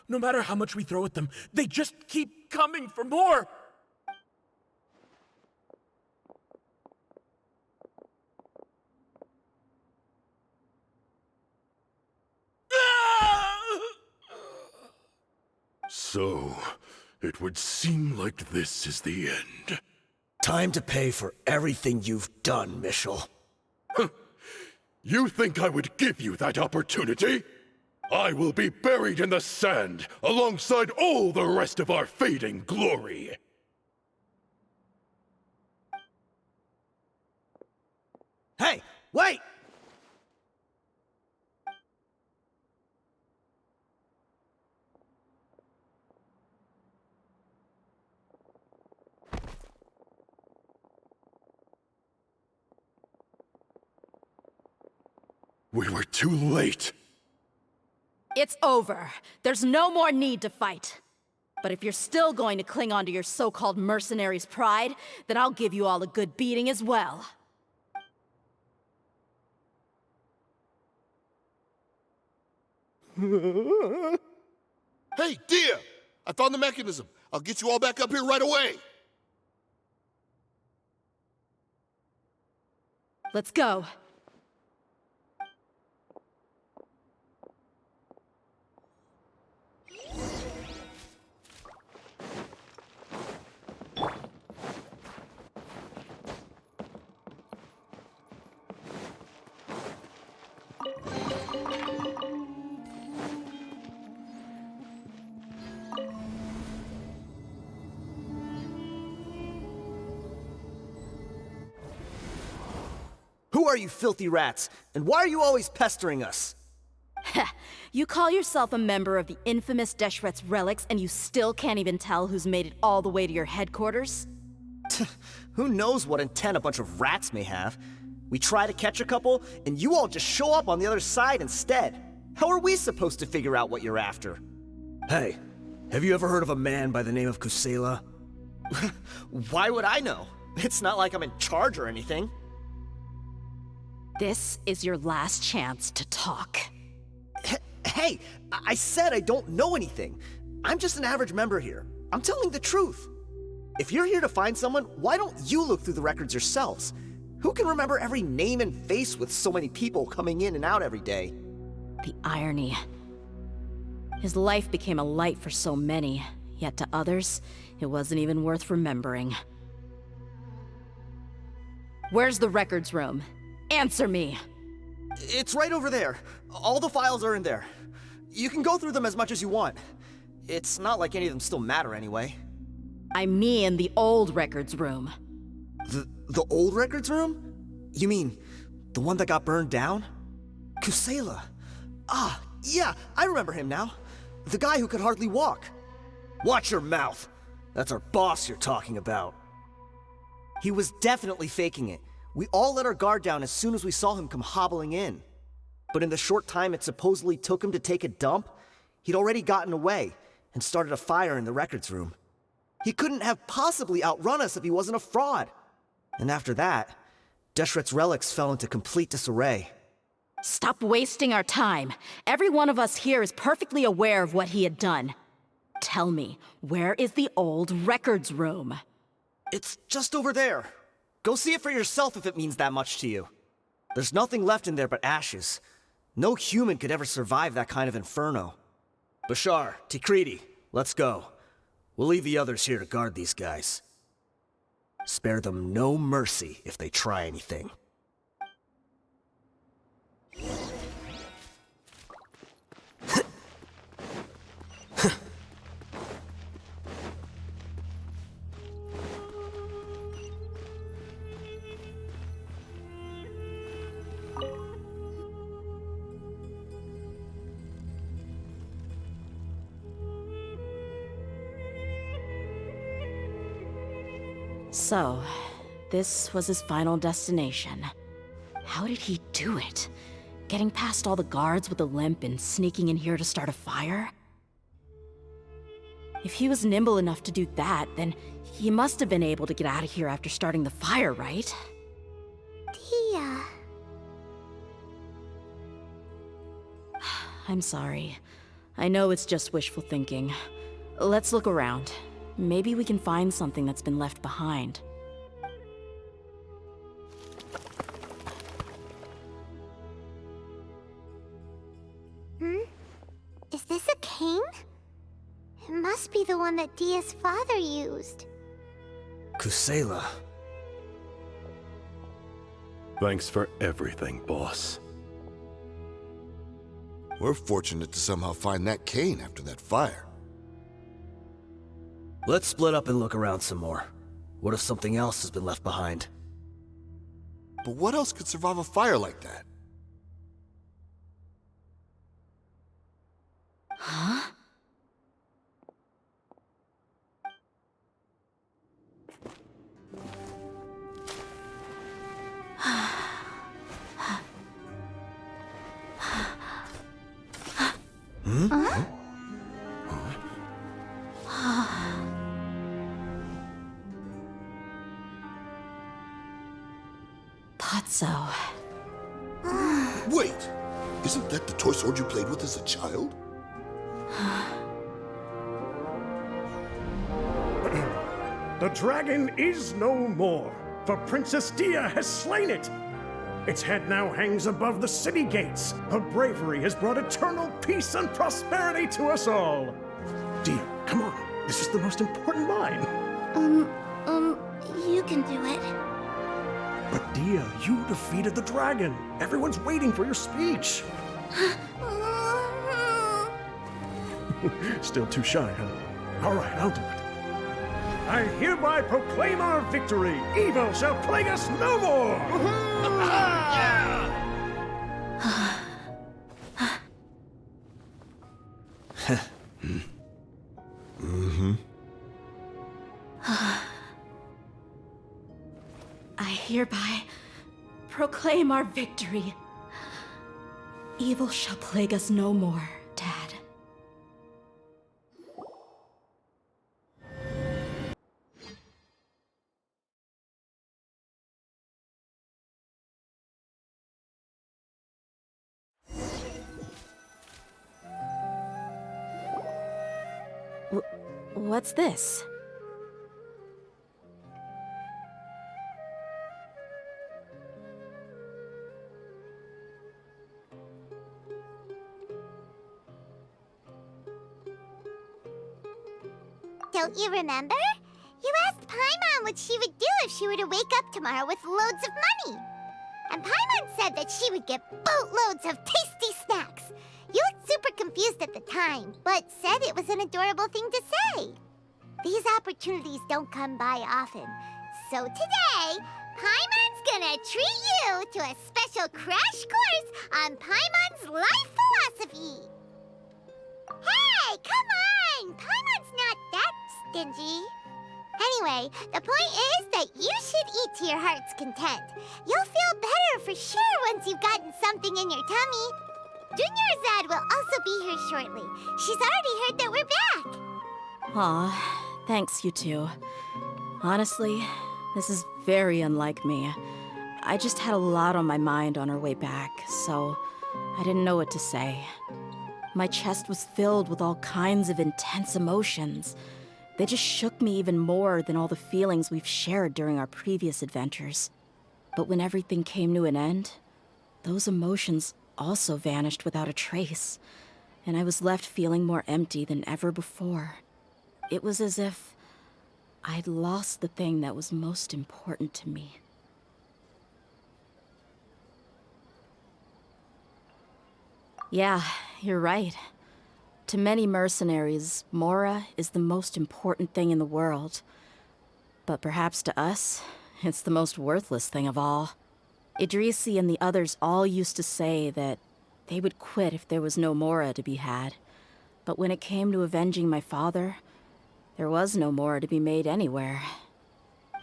No matter how much we throw at them, they just keep coming for more! So, it would seem like this is the end. Time to pay for everything you've done, Michel. You think I would give you that opportunity? I will be buried in the sand, alongside all the rest of our fading glory. Hey, wait! We were too late. It's over. There's no more need to fight. But if you're still going to cling on to your so-called mercenary's pride, then I'll give you all a good beating as well. Hey, Deer! I found the mechanism. I'll get you all back up here right away. Let's go. Who are you filthy rats? And why are you always pestering us? You call yourself a member of the infamous Deshret's relics, and you still can't even tell who's made it all the way to your headquarters? Who knows what intent a bunch of rats may have? We try to catch a couple, and you all just show up on the other side instead. How are we supposed to figure out what you're after? Hey, have you ever heard of a man by the name of Kusela? Why would I know? It's not like I'm in charge or anything. This is your last chance to talk. Hey, I said I don't know anything. I'm just an average member here. I'm telling the truth. If you're here to find someone, why don't you look through the records yourselves? Who can remember every name and face with so many people coming in and out every day? The irony. His life became a light for so many, yet to others, it wasn't even worth remembering. Where's the records room? Answer me! It's right over there. All the files are in there. You can go through them as much as you want. It's not like any of them still matter anyway. I mean the old records room. The old records room? You mean the one that got burned down? Kusela. Ah, yeah, I remember him now. The guy who could hardly walk. Watch your mouth. That's our boss you're talking about. He was definitely faking it. We all let our guard down as soon as we saw him come hobbling in. But in the short time it supposedly took him to take a dump, he'd already gotten away and started a fire in the records room. He couldn't have possibly outrun us if he wasn't a fraud. And after that, Deshret's relics fell into complete disarray. Stop wasting our time. Every one of us here is perfectly aware of what he had done. Tell me, where is the old records room? It's just over there. Go see it for yourself if it means that much to you. There's nothing left in there but ashes. No human could ever survive that kind of inferno. Bashar, Tikriti, let's go. We'll leave the others here to guard these guys. Spare them no mercy if they try anything. So, this was his final destination. How did he do it? Getting past all the guards with a limp and sneaking in here to start a fire? If he was nimble enough to do that, then he must have been able to get out of here after starting the fire, right? Tia. I'm sorry. I know it's just wishful thinking. Let's look around. Maybe we can find something that's been left behind. Is this a cane? It must be the one that Dia's father used. Kusela. Thanks for everything, boss. We're fortunate to somehow find that cane after that fire. Let's split up and look around some more. What if something else has been left behind? But what else could survive a fire like that? Huh? Potso. Wait! Isn't that the toy sword you played with as a child? The dragon is no more, for Princess Dia has slain it. Its head now hangs above the city gates. Her bravery has brought eternal peace and prosperity to us all. Dia, come on. This is the most important line. You can do it. But Dia, you defeated the dragon. Everyone's waiting for your speech. Still too shy, huh? All right, I'll do it. I hereby proclaim our victory. Evil shall plague us no more. I hereby proclaim our victory. Evil shall plague us no more, Dad. What's this? Don't you remember? You asked Paimon what she would do if she were to wake up tomorrow with loads of money. And Paimon said that she would get boatloads of tasty snacks. You looked super confused at the time, but said it was an adorable thing to say. These opportunities don't come by often. So today, Paimon's gonna treat you to a special crash course on Paimon's life philosophy. Hey, come on! Paimon's not that stingy. Anyway, the point is that you should eat to your heart's content. You'll feel better for sure once you've gotten something in your tummy. Dunyarzad will also be here shortly. She's already heard that we're back. Aw, thanks, you two. Honestly, this is very unlike me. I just had a lot on my mind on our way back, so I didn't know what to say. My chest was filled with all kinds of intense emotions. They just shook me even more than all the feelings we've shared during our previous adventures. But when everything came to an end, those emotions also vanished without a trace, and I was left feeling more empty than ever before. It was as if I'd lost the thing that was most important to me. Yeah, you're right. To many mercenaries, Mora is the most important thing in the world. But perhaps to us, it's the most worthless thing of all. Idrisi and the others all used to say that they would quit if there was no Mora to be had. But when it came to avenging my father, there was no Mora to be made anywhere.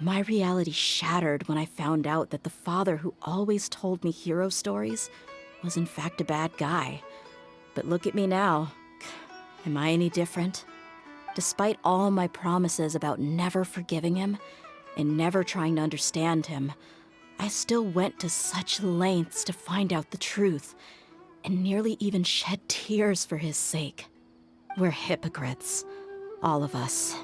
My reality shattered when I found out that the father who always told me hero stories was in fact a bad guy. But look at me now. Am I any different? Despite all my promises about never forgiving him and never trying to understand him, I still went to such lengths to find out the truth, and nearly even shed tears for his sake. We're hypocrites, all of us.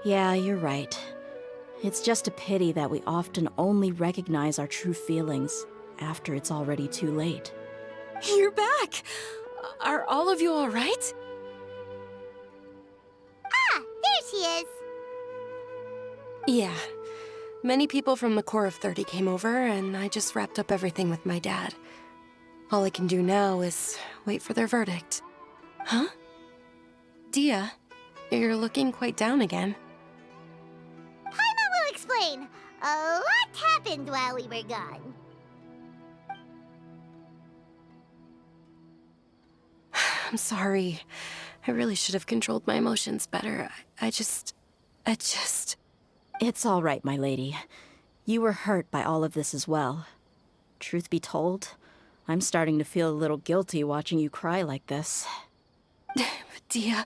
Yeah, you're right. It's just a pity that we often only recognize our true feelings after it's already too late. You're back! Are all of you all right? Ah, there she is. Yeah. Many people from the Corps of 30 came over, and I just wrapped up everything with my dad. All I can do now is wait for their verdict. Huh? Dia, you're looking quite down again. Paimon will explain. A lot happened while we were gone. I'm sorry. I really should have controlled my emotions better. I just... It's all right, my lady. You were hurt by all of this as well. Truth be told, I'm starting to feel a little guilty watching you cry like this. But Dia,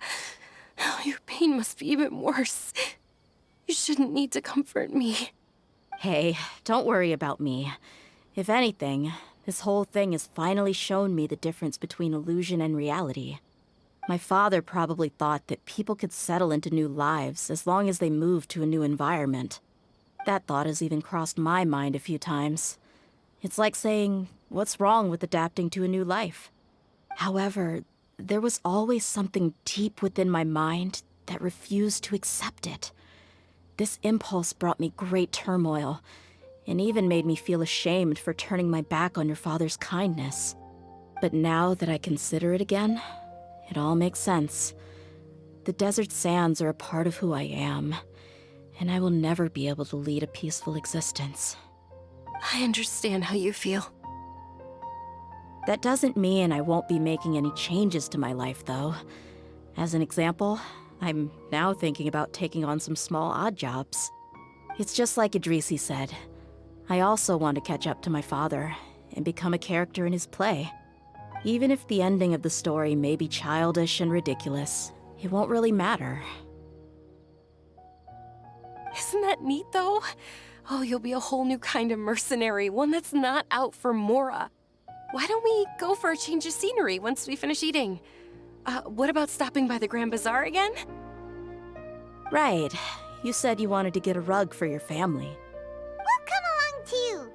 your pain must be even worse. You shouldn't need to comfort me. Hey, don't worry about me. If anything, this whole thing has finally shown me the difference between illusion and reality. My father probably thought that people could settle into new lives as long as they moved to a new environment. That thought has even crossed my mind a few times. It's like saying, what's wrong with adapting to a new life? However, there was always something deep within my mind that refused to accept it. This impulse brought me great turmoil, and even made me feel ashamed for turning my back on your father's kindness. But now that I consider it again, it all makes sense. The desert sands are a part of who I am, and I will never be able to lead a peaceful existence. I understand how you feel. That doesn't mean I won't be making any changes to my life, though. As an example, I'm now thinking about taking on some small odd jobs. It's just like Idrisi said. I also want to catch up to my father and become a character in his play. Even if the ending of the story may be childish and ridiculous, it won't really matter. Isn't that neat, though? Oh, you'll be a whole new kind of mercenary, one that's not out for Mora. Why don't we go for a change of scenery once we finish eating? What about stopping by the Grand Bazaar again? Right. You said you wanted to get a rug for your family. We'll come along too.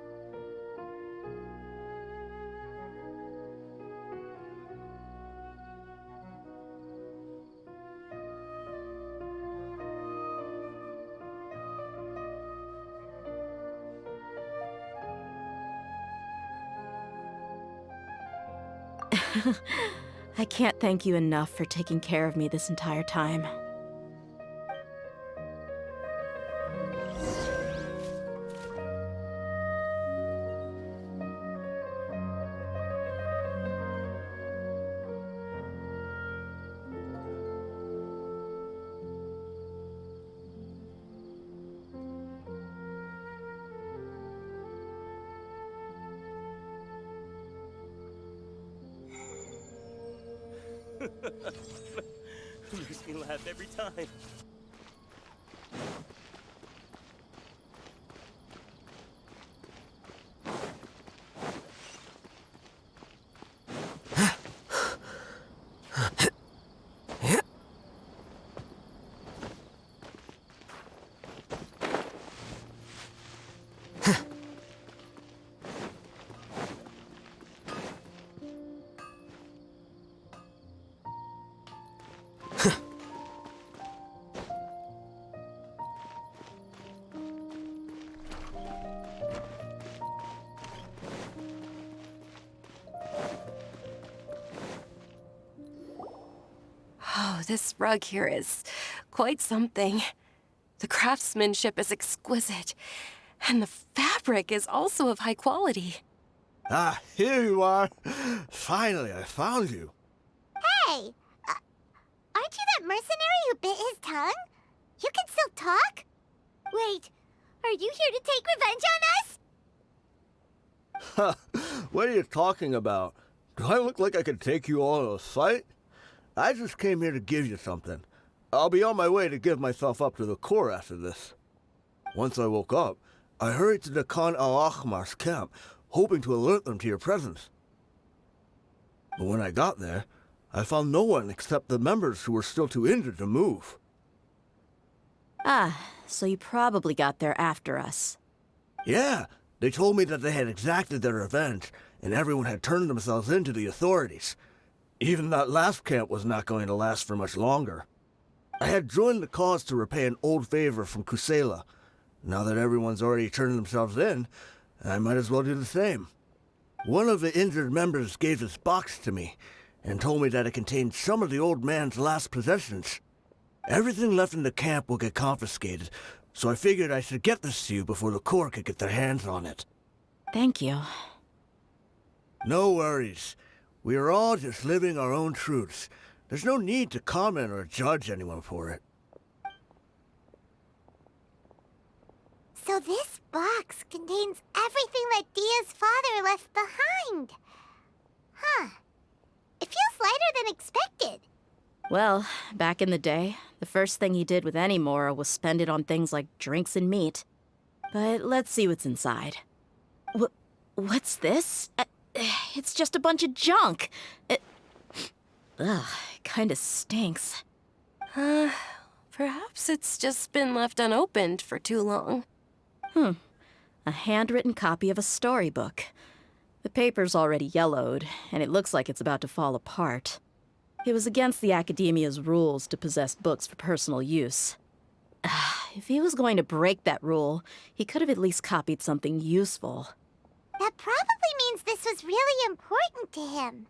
I can't thank you enough for taking care of me this entire time. Makes me laugh every time. Oh, this rug here is quite something. The craftsmanship is exquisite, and the fabric is also of high quality. Ah, here you are. Finally, I found you. Hey! Aren't you that mercenary who bit his tongue? You can still talk? Wait, are you here to take revenge on us? What are you talking about? Do I look like I could take you all in a fight? I just came here to give you something. I'll be on my way to give myself up to the Corps after this. Once I woke up, I hurried to the Khan al-Ahmar's camp, hoping to alert them to your presence. But when I got there, I found no one except the members who were still too injured to move. Ah, so you probably got there after us. Yeah, they told me that they had exacted their revenge, and everyone had turned themselves in to the authorities. Even that last camp was not going to last for much longer. I had joined the cause to repay an old favor from Kusela. Now that everyone's already turned themselves in, I might as well do the same. One of the injured members gave this box to me, and told me that it contained some of the old man's last possessions. Everything left in the camp will get confiscated, so I figured I should get this to you before the Corps could get their hands on it. Thank you. No worries. We are all just living our own truths. There's no need to comment or judge anyone for it. So this box contains everything that Dia's father left behind. Huh. It feels lighter than expected. Well, back in the day, the first thing he did with any Mora was spend it on things like drinks and meat. But let's see what's inside. What's this? It's just a bunch of junk. It kinda stinks. Perhaps it's just been left unopened for too long. A handwritten copy of a storybook. The paper's already yellowed, and it looks like it's about to fall apart. It was against the Academia's rules to possess books for personal use. If he was going to break that rule, he could have at least copied something useful. That probably means this was really important to him.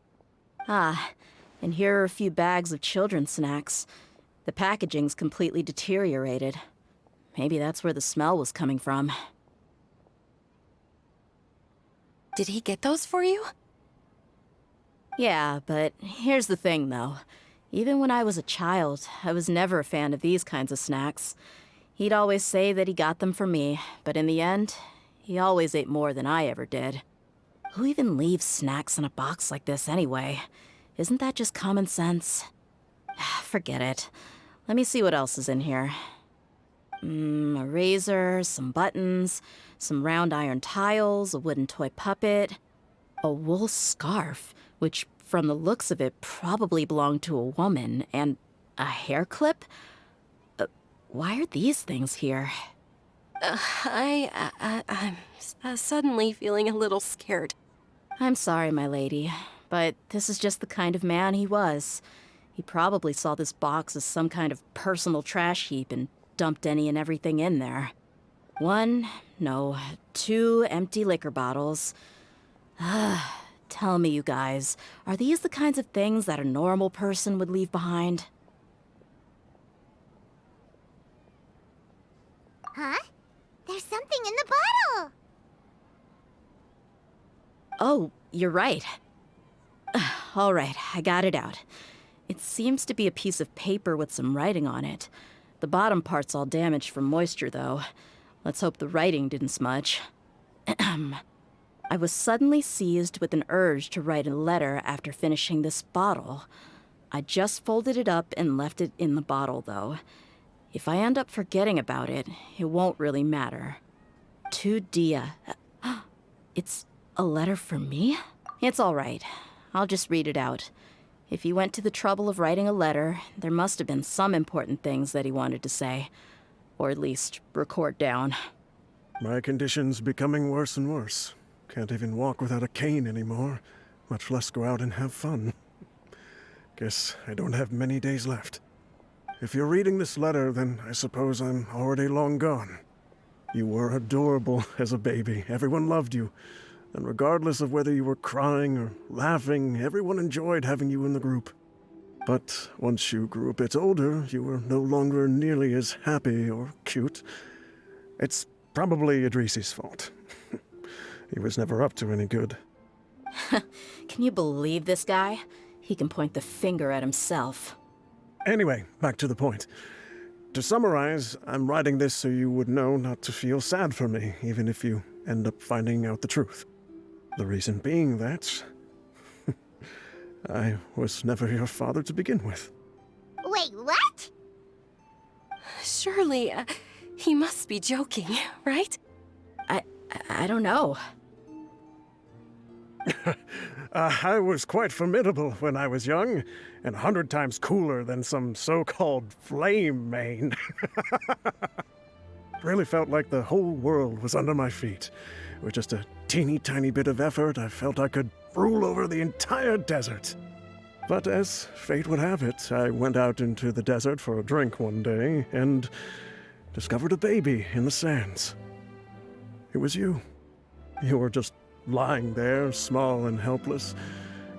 And here are a few bags of children's snacks. The packaging's completely deteriorated. Maybe that's where the smell was coming from. Did he get those for you? Yeah, but here's the thing, though. Even when I was a child, I was never a fan of these kinds of snacks. He'd always say that he got them for me, but in the end, he always ate more than I ever did. Who even leaves snacks in a box like this anyway? Isn't that just common sense? Forget it. Let me see what else is in here. A razor, some buttons, some round iron tiles, a wooden toy puppet, a wool scarf, which from the looks of it probably belonged to a woman, and a hair clip? Why are these things here? I'm suddenly feeling a little scared. I'm sorry, my lady, but this is just the kind of man he was. He probably saw this box as some kind of personal trash heap and dumped any and everything in there. 2 empty liquor bottles. Tell me, you guys, are these the kinds of things that a normal person would leave behind? Huh? There's something in the bottle! Oh, you're right. All right, I got it out. It seems to be a piece of paper with some writing on it. The bottom part's all damaged from moisture, though. Let's hope the writing didn't smudge. I was suddenly seized with an urge to write a letter after finishing this bottle. I just folded it up and left it in the bottle, though. If I end up forgetting about it, it won't really matter. To Dia. It's a letter for me? It's all right. I'll just read it out. If he went to the trouble of writing a letter, there must have been some important things that he wanted to say. Or at least record down. My condition's becoming worse and worse. Can't even walk without a cane anymore, much less go out and have fun. Guess I don't have many days left. If you're reading this letter, then I suppose I'm already long gone. You were adorable as a baby. Everyone loved you. And regardless of whether you were crying or laughing, everyone enjoyed having you in the group. But once you grew a bit older, you were no longer nearly as happy or cute. It's probably Idrisi's fault. He was never up to any good. Can you believe this guy? He can point the finger at himself. Anyway, back to the point. To summarize, I'm writing this so you would know not to feel sad for me, even if you end up finding out the truth. The reason being that I was never your father to begin with. Wait, what? Surely, he must be joking, right? I don't know. I was quite formidable when I was young, and 100 times cooler than some so-called flame main. Really felt like the whole world was under my feet. With just a teeny tiny bit of effort, I felt I could rule over the entire desert. But as fate would have it, I went out into the desert for a drink one day and discovered a baby in the sands. It was you. You were just lying there, small and helpless.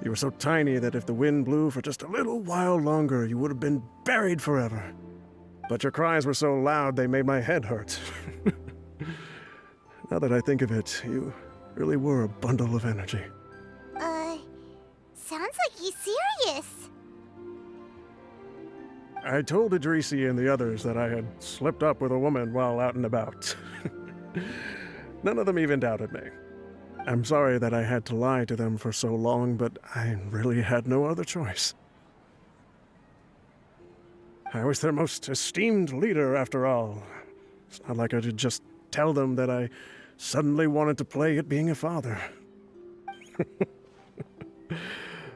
You were so tiny that if the wind blew for just a little while longer, you would have been buried forever. But your cries were so loud they made my head hurt. Now that I think of it, you really were a bundle of energy. Sounds like he's serious. I told Idrisi and the others that I had slipped up with a woman while out and about. None of them even doubted me. I'm sorry that I had to lie to them for so long, but I really had no other choice. I was their most esteemed leader, after all. It's not like I could just tell them that I suddenly wanted to play at being a father.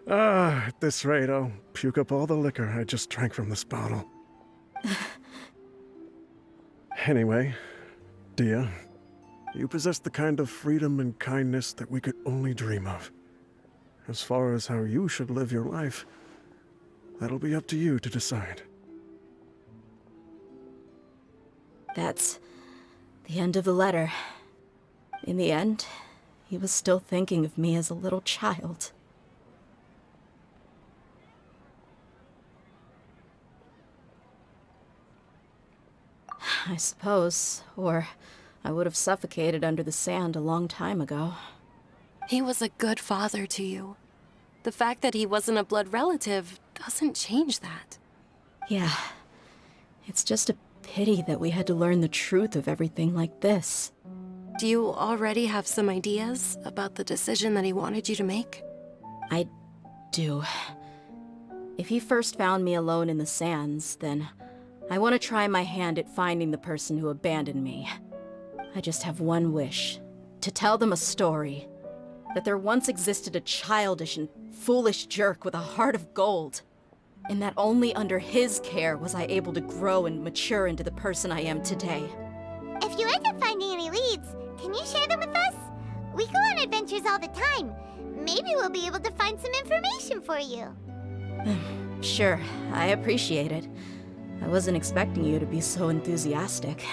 At this rate, I'll puke up all the liquor I just drank from this bottle. Anyway, Dia, you possess the kind of freedom and kindness that we could only dream of. As far as how you should live your life, that'll be up to you to decide. That's the end of the letter. In the end, he was still thinking of me as a little child. I suppose, or I would have suffocated under the sand a long time ago. He was a good father to you. The fact that he wasn't a blood relative doesn't change that. Yeah. It's just a pity that we had to learn the truth of everything like this. Do you already have some ideas about the decision that he wanted you to make? I do. If he first found me alone in the sands, then I want to try my hand at finding the person who abandoned me. I just have one wish. To tell them a story. That there once existed a childish and foolish jerk with a heart of gold. And that only under his care was I able to grow and mature into the person I am today. If you end up finding any leads, can you share them with us? We go on adventures all the time. Maybe we'll be able to find some information for you. Sure, I appreciate it. I wasn't expecting you to be so enthusiastic.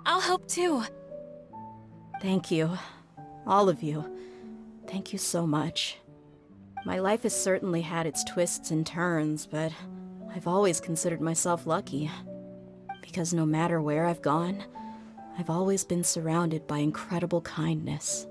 I'll help too. Thank you. All of you. Thank you so much. My life has certainly had its twists and turns, but I've always considered myself lucky. Because no matter where I've gone, I've always been surrounded by incredible kindness.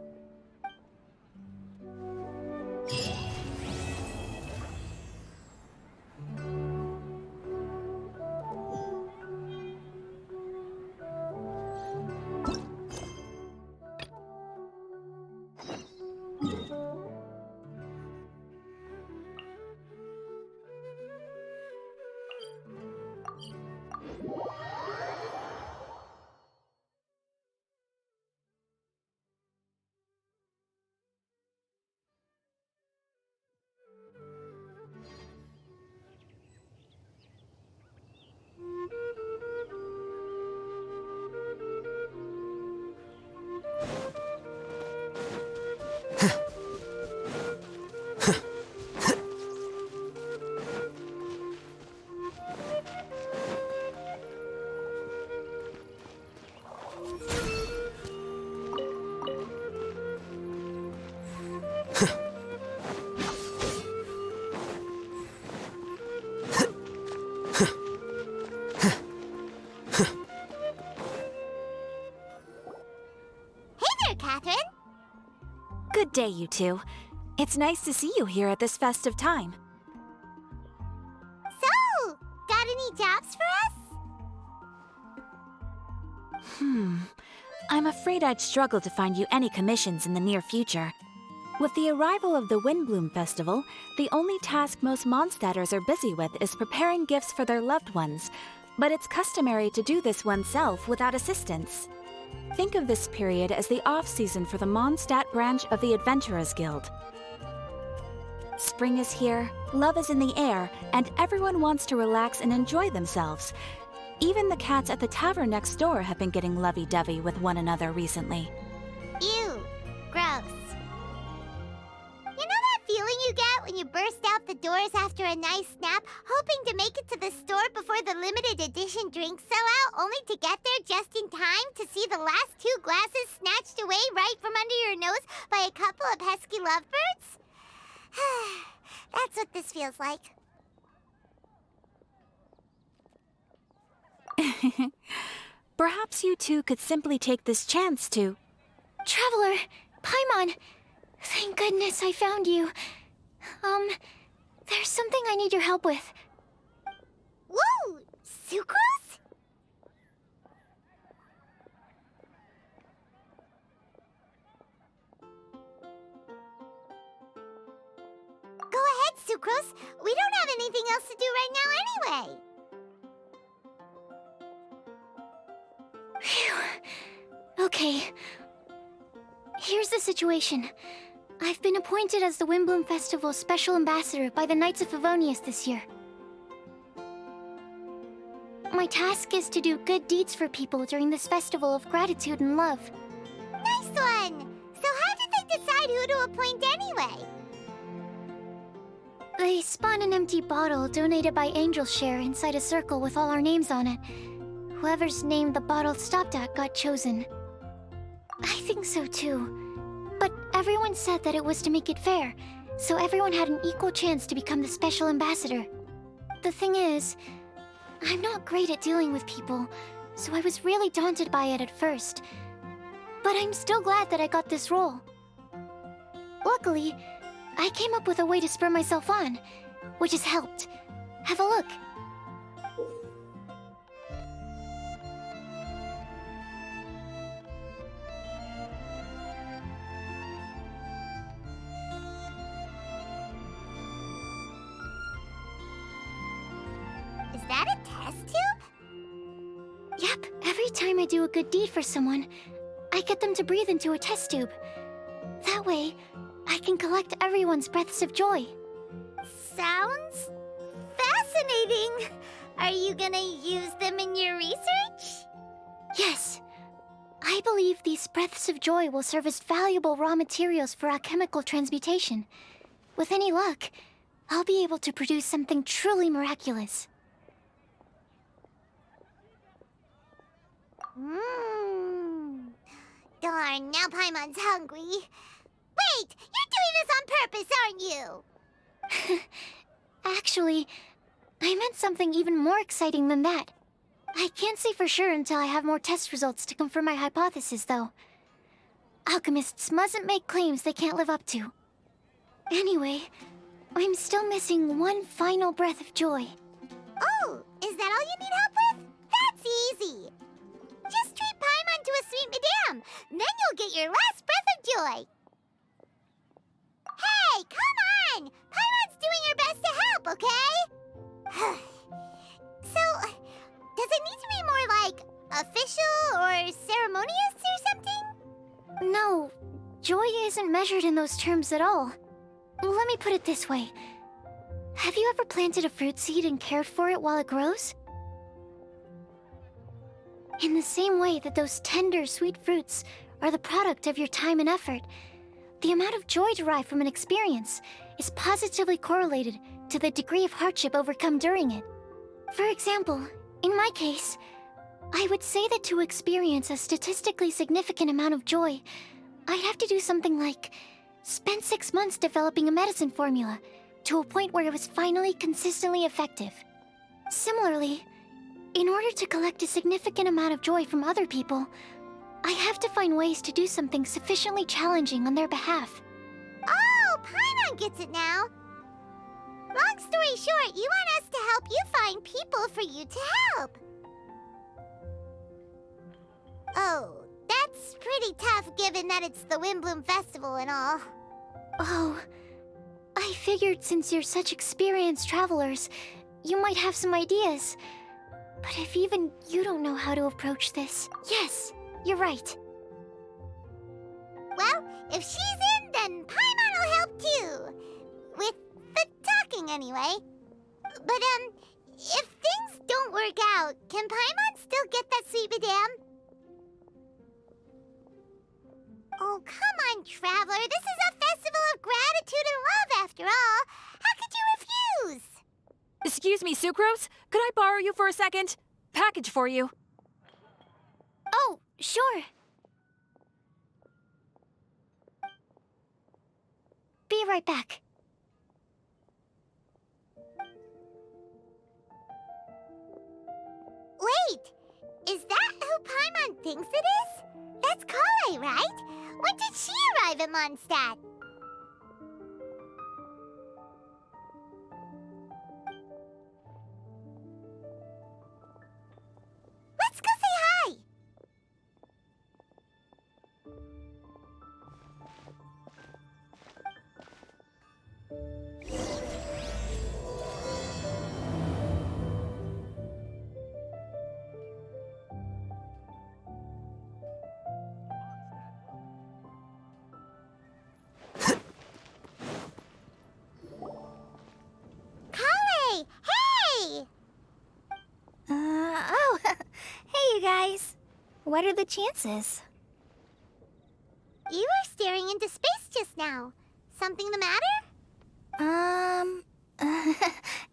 Good day, you two. It's nice to see you here at this festive time. So, got any jobs for us? I'm afraid I'd struggle to find you any commissions in the near future. With the arrival of the Windbloom Festival, the only task most Mondstadters are busy with is preparing gifts for their loved ones, but it's customary to do this oneself without assistance. Think of this period as the off-season for the Mondstadt branch of the Adventurers Guild. Spring is here, love is in the air, and everyone wants to relax and enjoy themselves. Even the cats at the tavern next door have been getting lovey-dovey with one another recently. Ew. Gross. You know that feeling you get when you burst out the doors after a nice nap, hoping to make it to the store before the limited edition drinks sell out, only to get there just in time to see the last 2 glasses snatched away right from under your nose by a couple of pesky lovebirds? That's what this feels like. Perhaps you two could simply take this chance to... Traveler! Paimon! Thank goodness I found you. There's something I need your help with. Whoa! Sucrose? Go ahead, Sucrose. We don't have anything else to do right now anyway. Phew. Okay. Here's the situation. I've been appointed as the Windbloom Festival's special ambassador by the Knights of Favonius this year. My task is to do good deeds for people during this festival of gratitude and love. Nice one! So how did they decide who to appoint anyway? They spun an empty bottle donated by Angel's Share inside a circle with all our names on it. Whoever's name the bottle stopped at got chosen. I think so too. But everyone said that it was to make it fair, so everyone had an equal chance to become the special ambassador. The thing is, I'm not great at dealing with people, so I was really daunted by it at first. But I'm still glad that I got this role. Luckily, I came up with a way to spur myself on, which has helped. Have a look. Is that a test tube? Yep, every time I do a good deed for someone, I get them to breathe into a test tube. That way, I can collect everyone's breaths of joy. Sounds fascinating. Are you gonna use them in your research? Yes. I believe these breaths of joy will serve as valuable raw materials for alchemical transmutation. With any luck, I'll be able to produce something truly miraculous. Darn, now Paimon's hungry. Wait, you're doing this on purpose, aren't you? Actually, I meant something even more exciting than that. I can't say for sure until I have more test results to confirm my hypothesis, though. Alchemists mustn't make claims they can't live up to. Anyway, I'm still missing one final breath of joy. Oh, is that all you need help with? That's easy. Just treat Paimon to a sweet madame, then you'll get your last breath of joy. Hey, come on! Paimon's doing her best to help, okay? So, does it need to be more like official or ceremonious or something? No, joy isn't measured in those terms at all. Let me put it this way. Have you ever planted a fruit seed and cared for it while it grows? In the same way that those tender, sweet fruits are the product of your time and effort, the amount of joy derived from an experience is positively correlated to the degree of hardship overcome during it. For example, in my case, I would say that to experience a statistically significant amount of joy, I'd have to do something like spend 6 months developing a medicine formula to a point where it was finally consistently effective. Similarly, in order to collect a significant amount of joy from other people, I have to find ways to do something sufficiently challenging on their behalf. Oh, Paimon gets it now. Long story short, you want us to help you find people for you to help. Oh, that's pretty tough given that it's the Windbloom Festival and all. Oh, I figured since you're such experienced travelers, you might have some ideas. But if even you don't know how to approach this, yes, you're right. Well, if she's in, then Paimon will help too. With the talking, anyway. But, if things don't work out, can Paimon still get that sweet madame? Oh, come on, Traveler. This is a festival of gratitude and love, after all. How could you refuse? Excuse me, Sucrose? Could I borrow you for a second? Package for you. Oh, sure. Be right back. Wait! Is that who Paimon thinks it is? That's Kale, right? When did she arrive at Mondstadt? Let's go say hi! Kale! Hey! Oh, hey you guys. What are the chances? You were staring into space just now. Something the matter?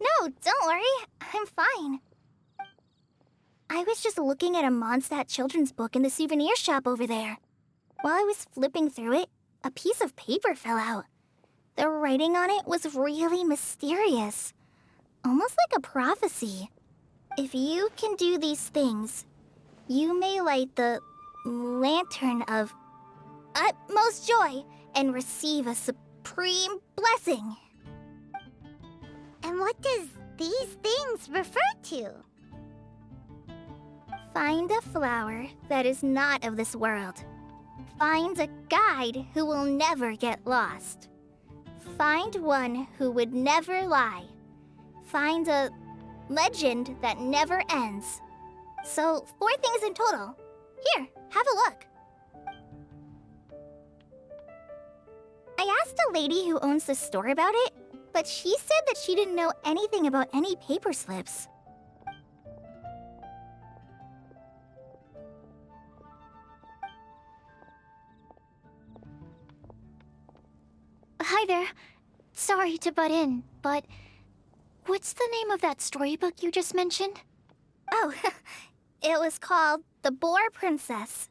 No, don't worry. I'm fine. I was just looking at a Mondstadt children's book in the souvenir shop over there. While I was flipping through it, a piece of paper fell out. The writing on it was really mysterious. Almost like a prophecy. If you can do these things, you may light the lantern of utmost joy and receive a supreme blessing. And what does these things refer to? Find a flower that is not of this world. Find a guide who will never get lost. Find one who would never lie. Find a legend that never ends. So, 4 things in total. Here, have a look. I asked a lady who owns the store about it, but she said that she didn't know anything about any paper slips. Hi there. Sorry to butt in, but what's the name of that storybook you just mentioned? Oh, it was called The Breeprincess.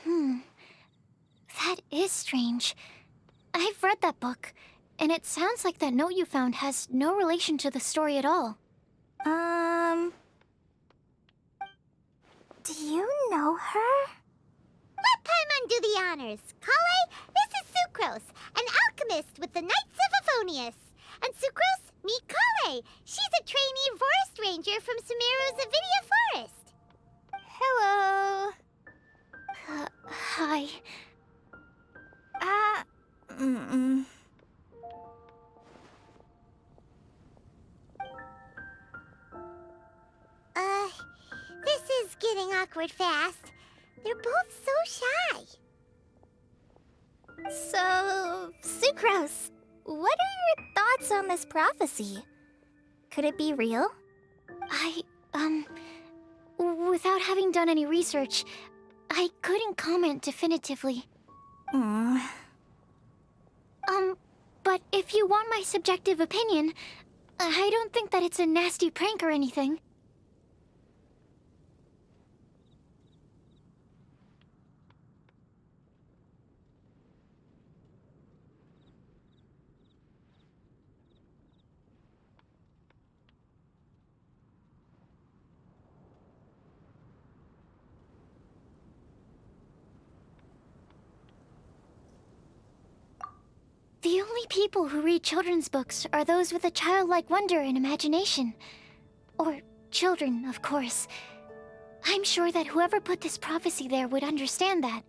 That is strange. I've read that book, and it sounds like that note you found has no relation to the story at all. Do you know her? Let Paimon do the honors. Kale, this is Sucrose, an alchemist with the Knights of Favonius. And Sucrose, meet Kale. She's a trainee forest ranger from Sumeru's Avidia Forest. Hello. Hi. This is getting awkward fast. They're both so shy. So, Sucrose, what are your thoughts on this prophecy? Could it be real? Without having done any research, I couldn't comment definitively. But if you want my subjective opinion, I don't think that it's a nasty prank or anything. The only people who read children's books are those with a childlike wonder and imagination. Or children, of course. I'm sure that whoever put this prophecy there would understand that.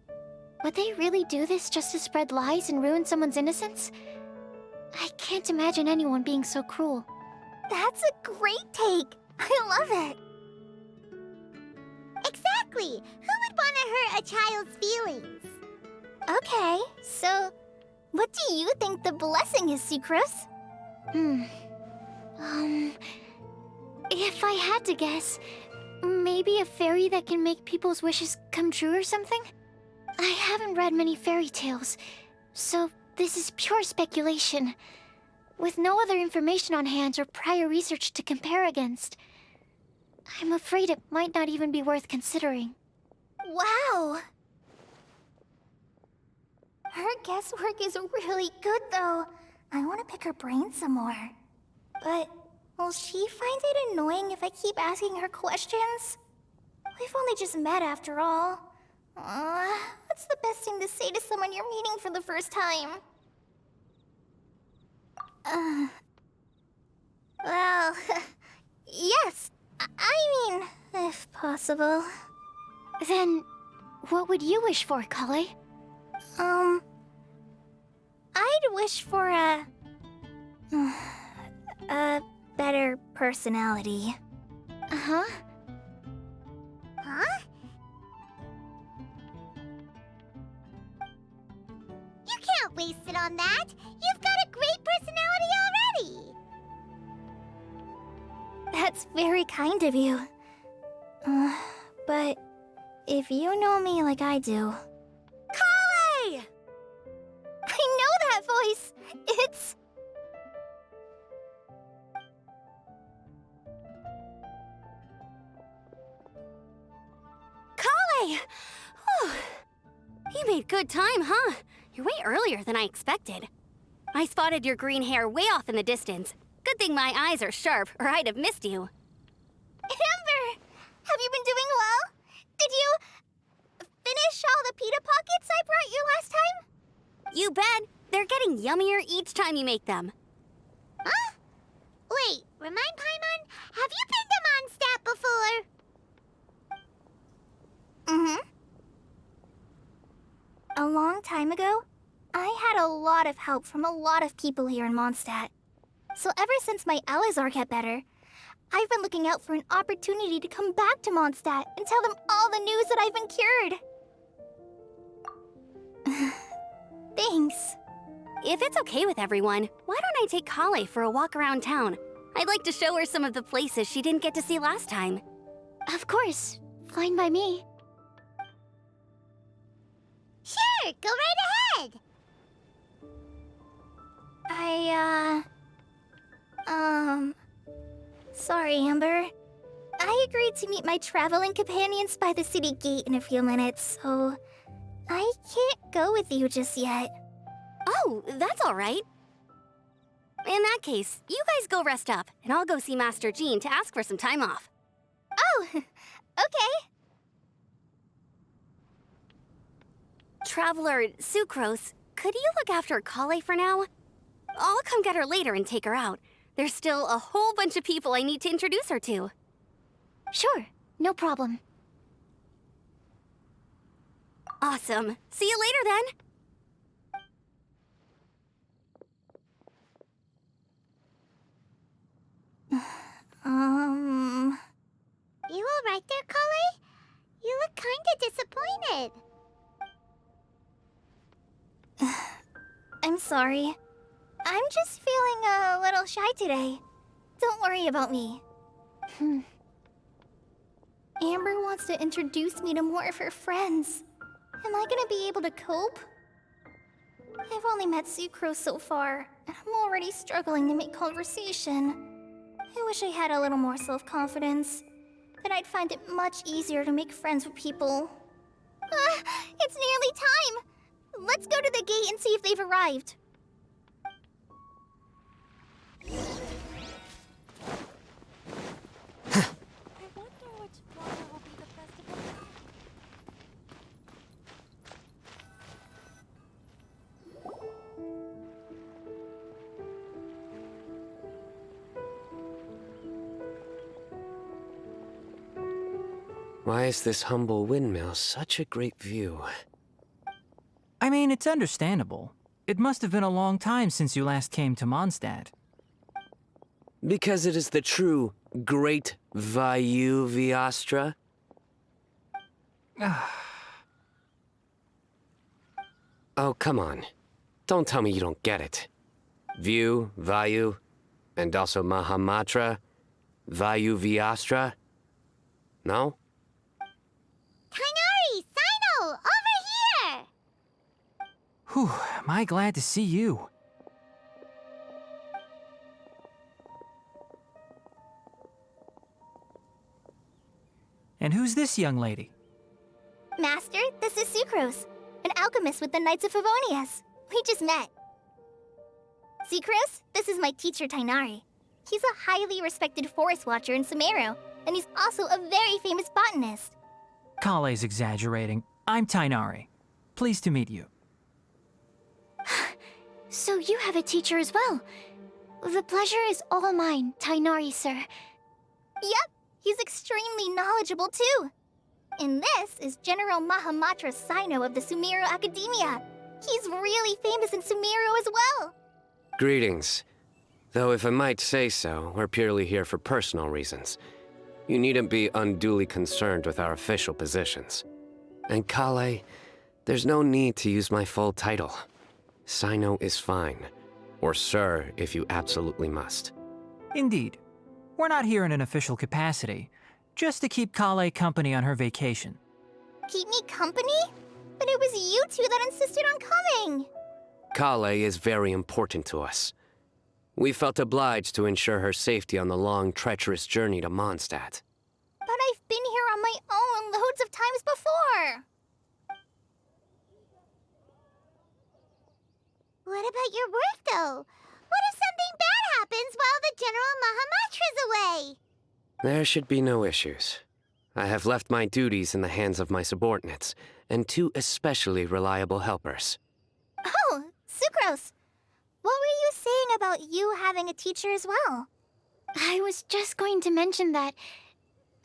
Would they really do this just to spread lies and ruin someone's innocence? I can't imagine anyone being so cruel. That's a great take. I love it. Exactly. Who would want to hurt a child's feelings? Okay, so what do you think the blessing is, Sucrose? If I had to guess, maybe a fairy that can make people's wishes come true or something? I haven't read many fairy tales, so this is pure speculation. With no other information on hand or prior research to compare against, I'm afraid it might not even be worth considering. Wow! Her guesswork is really good, though. I want to pick her brain some more. But will she find it annoying if I keep asking her questions? We've only just met after all. What's the best thing to say to someone you're meeting for the first time? Well, yes. I mean, if possible. Then, what would you wish for, Kale? I'd wish for a better personality. Uh-huh. Huh? You can't waste it on that. You've got a great personality already. That's very kind of you. But if you know me like I do... Kale! I know that voice! It's... Kale! You made good time, huh? You're way earlier than I expected. I spotted your green hair way off in the distance. Good thing my eyes are sharp, or I'd have missed you. Amber! Have you been doing well? Did you finish all the pita pockets I brought you last time? You bet. They're getting yummier each time you make them. Huh? Wait, remind Paimon, have you been to Mondstadt before? A long time ago, I had a lot of help from a lot of people here in Mondstadt. So ever since my Alizar got better, I've been looking out for an opportunity to come back to Mondstadt and tell them all the news that I've been cured. Thanks. If it's okay with everyone, why don't I take Kale for a walk around town? I'd like to show her some of the places she didn't get to see last time. Of course. Fine by me. Sure, go right ahead. Sorry, Amber. I agreed to meet my traveling companions by the city gate in a few minutes, so I can't go with you just yet. Oh, that's all right. In that case, you guys go rest up, and I'll go see Master Jean to ask for some time off. Oh, okay. Traveler Sucrose, could you look after Kale for now? I'll come get her later and take her out. There's still a whole bunch of people I need to introduce her to. Sure, no problem. Awesome. See you later then. You all right there, Kale? You look kinda disappointed. I'm sorry. I'm just feeling a little shy today. Don't worry about me. Amber wants to introduce me to more of her friends. Am I gonna be able to cope? I've only met Sucrose so far, and I'm already struggling to make conversation. I wish I had a little more self-confidence. Then I'd find it much easier to make friends with people. It's nearly time! Let's go to the gate and see if they've arrived. Why is this humble windmill such a great view? I mean, it's understandable. It must have been a long time since you last came to Mondstadt. Because it is the true Great Vayu Viastra? Oh, come on. Don't tell me you don't get it. View, Vayu, and also Mahamatra, Vayu Viastra? No? Kainari! Sino! Over here! Whew, am I glad to see you. And who's this young lady? Master, this is Sucrose, an alchemist with the Knights of Favonius. We just met. Sucrose, this is my teacher Tainari. He's a highly respected forest watcher in Sumeru, and he's also a very famous botanist. Kale's exaggerating. I'm Tainari. Pleased to meet you. So you have a teacher as well. The pleasure is all mine, Tainari, sir. Yep, he's extremely knowledgeable too. And this is General Mahamatra Sino of the Sumeru Academia. He's really famous in Sumeru as well. Greetings. Though if I might say so, we're purely here for personal reasons. You needn't be unduly concerned with our official positions. And Kale, there's no need to use my full title. Sino is fine. Or sir, if you absolutely must. Indeed. We're not here in an official capacity, just to keep Kale company on her vacation. Keep me company? But it was you two that insisted on coming. Kale is very important to us. We felt obliged to ensure her safety on the long, treacherous journey to Mondstadt. But I've been here on my own loads of times before. What about your work, though? What if something bad happens while the General Mahamatra's away? There should be no issues. I have left my duties in the hands of my subordinates, and 2 especially reliable helpers. Oh, Sucrose. What were you saying about you having a teacher as well? I was just going to mention that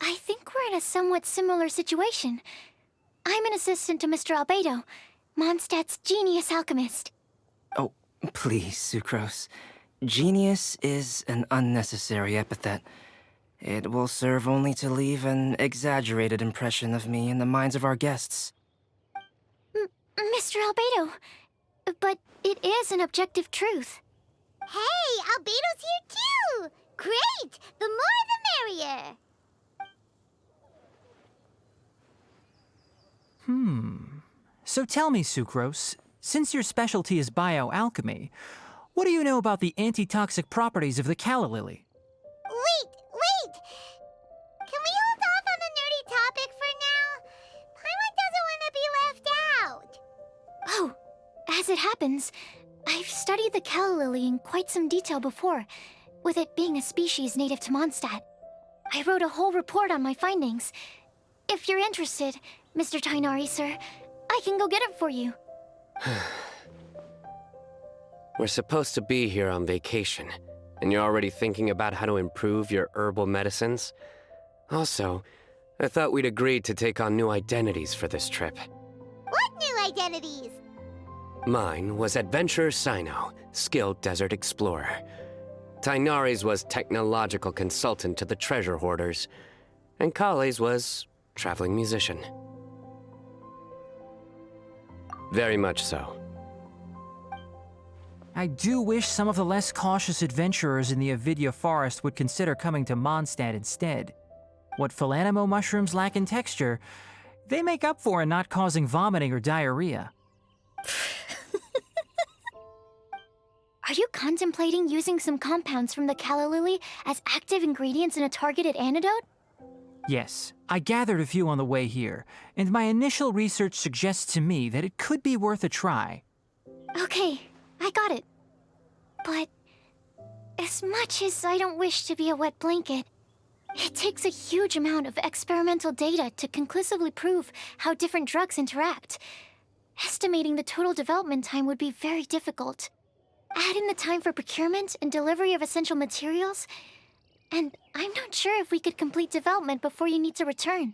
I think we're in a somewhat similar situation. I'm an assistant to Mr. Albedo, Mondstadt's genius alchemist. Oh, please, Sucrose. Genius is an unnecessary epithet. It will serve only to leave an exaggerated impression of me in the minds of our guests. Mr. Albedo, but it is an objective truth. Hey, Albedo's here too! Great! The more the merrier! So tell me, Sucrose, since your specialty is bioalchemy, what do you know about the antitoxic properties of the calla lily? Wait! Can we hold off on the nerdy topic for now? Paimon doesn't want to be left out. Oh, as it happens, I've studied the calla lily in quite some detail before, with it being a species native to Mondstadt. I wrote a whole report on my findings. If you're interested, Mr. Tainari, sir, I can go get it for you. We're supposed to be here on vacation, and you're already thinking about how to improve your herbal medicines? Also, I thought we'd agreed to take on new identities for this trip. What new identities? Mine was Adventurer Sino, skilled desert explorer. Tainari's was technological consultant to the treasure hoarders, and Kale's was traveling musician. Very much so. I do wish some of the less cautious adventurers in the Avidya forest would consider coming to Mondstadt instead. What Philanimo mushrooms lack in texture, they make up for in not causing vomiting or diarrhea. Are you contemplating using some compounds from the calla lily as active ingredients in a targeted antidote? Yes, I gathered a few on the way here, and my initial research suggests to me that it could be worth a try. Okay, I got it. But as much as I don't wish to be a wet blanket, it takes a huge amount of experimental data to conclusively prove how different drugs interact. Estimating the total development time would be very difficult. Add in the time for procurement and delivery of essential materials, and I'm not sure if we could complete development before you need to return.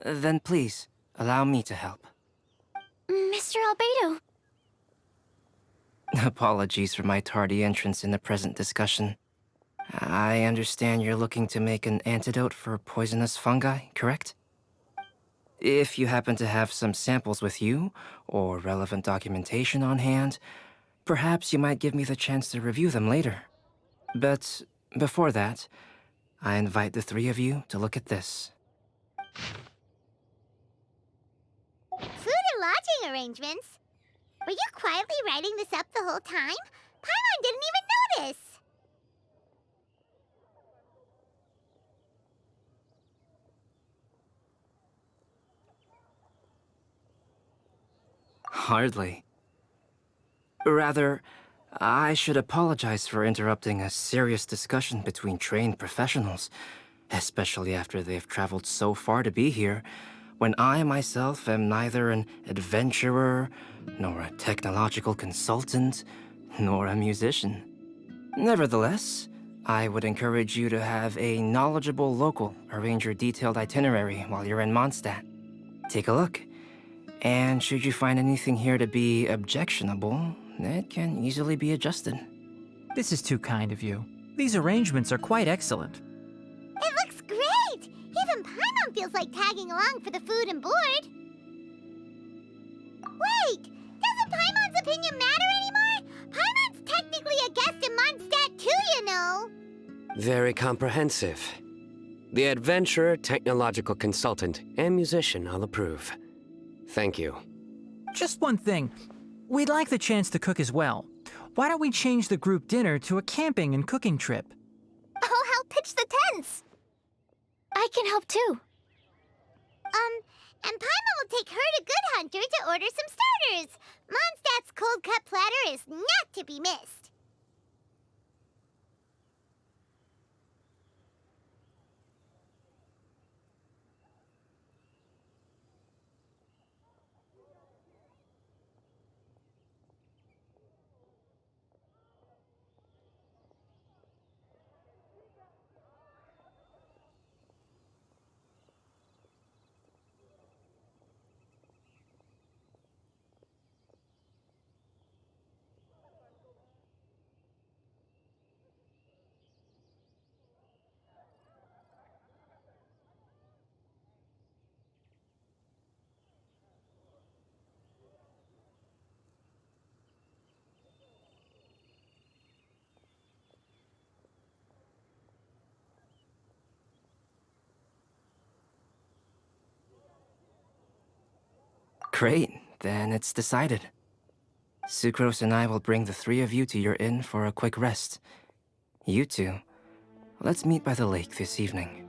Then please, allow me to help. Mr. Albedo. Apologies for my tardy entrance in the present discussion. I understand you're looking to make an antidote for poisonous fungi, correct? If you happen to have some samples with you, or relevant documentation on hand, perhaps you might give me the chance to review them later. But before that, I invite the three of you to look at this. Food and lodging arrangements? Were you quietly writing this up the whole time? Paimon didn't even notice! Hardly. Rather, I should apologize for interrupting a serious discussion between trained professionals, especially after they've traveled so far to be here, when I myself am neither an adventurer, nor a technological consultant, nor a musician. Nevertheless, I would encourage you to have a knowledgeable local arrange your detailed itinerary while you're in Mondstadt. Take a look. And should you find anything here to be objectionable, it can easily be adjusted. This is too kind of you. These arrangements are quite excellent. It looks great! Even Paimon feels like tagging along for the food and board. Wait! Doesn't Paimon's opinion matter anymore? Paimon's technically a guest in Mondstadt too, you know! Very comprehensive. The adventurer, technological consultant, and musician all approve. Thank you. Just one thing. We'd like the chance to cook as well. Why don't we change the group dinner to a camping and cooking trip? I'll help pitch the tents. I can help too. And Paimon will take her to Good Hunter to order some starters. Mondstadt's cold-cut platter is not to be missed. Great, then it's decided. Sucrose and I will bring the three of you to your inn for a quick rest. You two, let's meet by the lake this evening.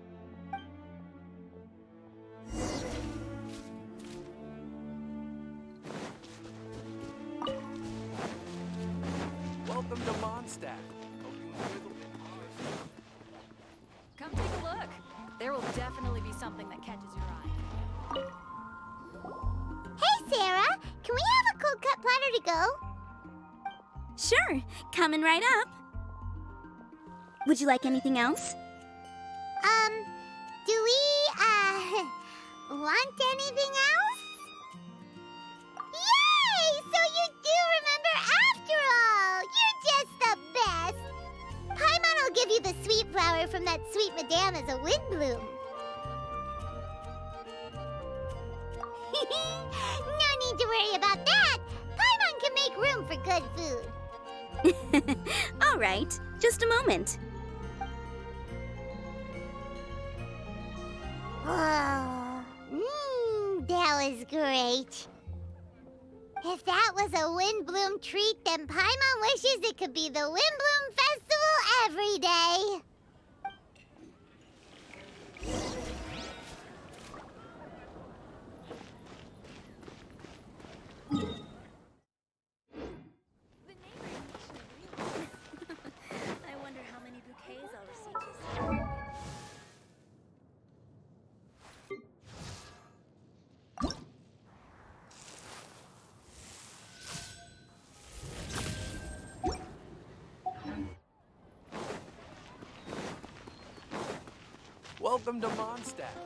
Welcome to Mondstadt. Come take a look. There will definitely be something that catches your eye. Hey, Sarah! Can we have a cold-cut platter to go? Sure, coming right up. Would you like anything else? Do we, want anything else? Yay! So you do remember after all! You're just the best! Paimon will give you the sweet flower from that sweet madame as a wind bloom. No need to worry about that! Paimon can make room for good food. All right, just a moment. Oh, that was great. If that was a Windbloom treat, then Paimon wishes it could be the Windbloom Festival every day. I wonder how many bouquets I'll receive this year. Welcome to Mondstadt.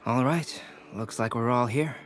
All right, looks like we're all here.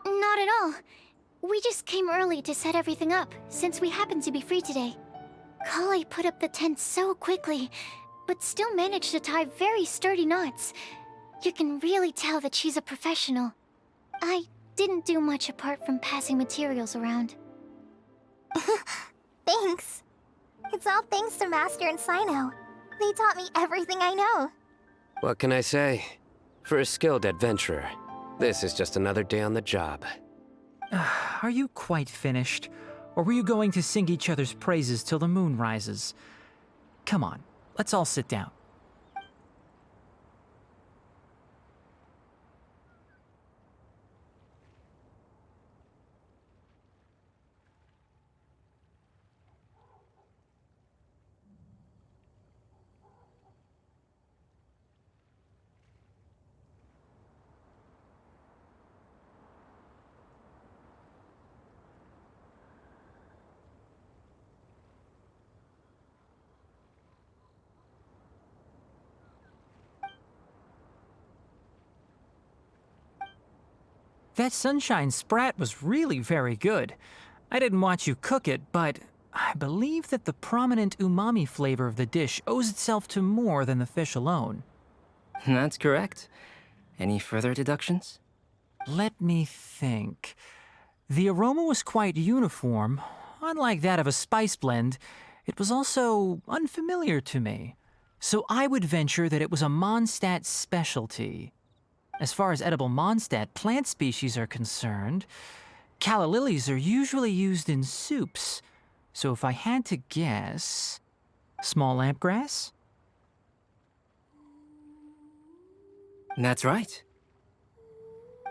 Not at all. We just came early to set everything up, since we happen to be free today. Kale put up the tent so quickly, but still managed to tie very sturdy knots. You can really tell that she's a professional. I didn't do much apart from passing materials around. Thanks. It's all thanks to Master and Sino. They taught me everything I know. What can I say? For a skilled adventurer, this is just another day on the job. Are you quite finished? Or were you going to sing each other's praises till the moon rises? Come on, let's all sit down. That sunshine sprat was really very good. I didn't watch you cook it, but I believe that the prominent umami flavor of the dish owes itself to more than the fish alone. That's correct. Any further deductions? Let me think. The aroma was quite uniform. Unlike that of a spice blend, it was also unfamiliar to me. So I would venture that it was a Mondstadt specialty. As far as edible Mondstadt plant species are concerned, calla lilies are usually used in soups. So if I had to guess, small lampgrass? That's right.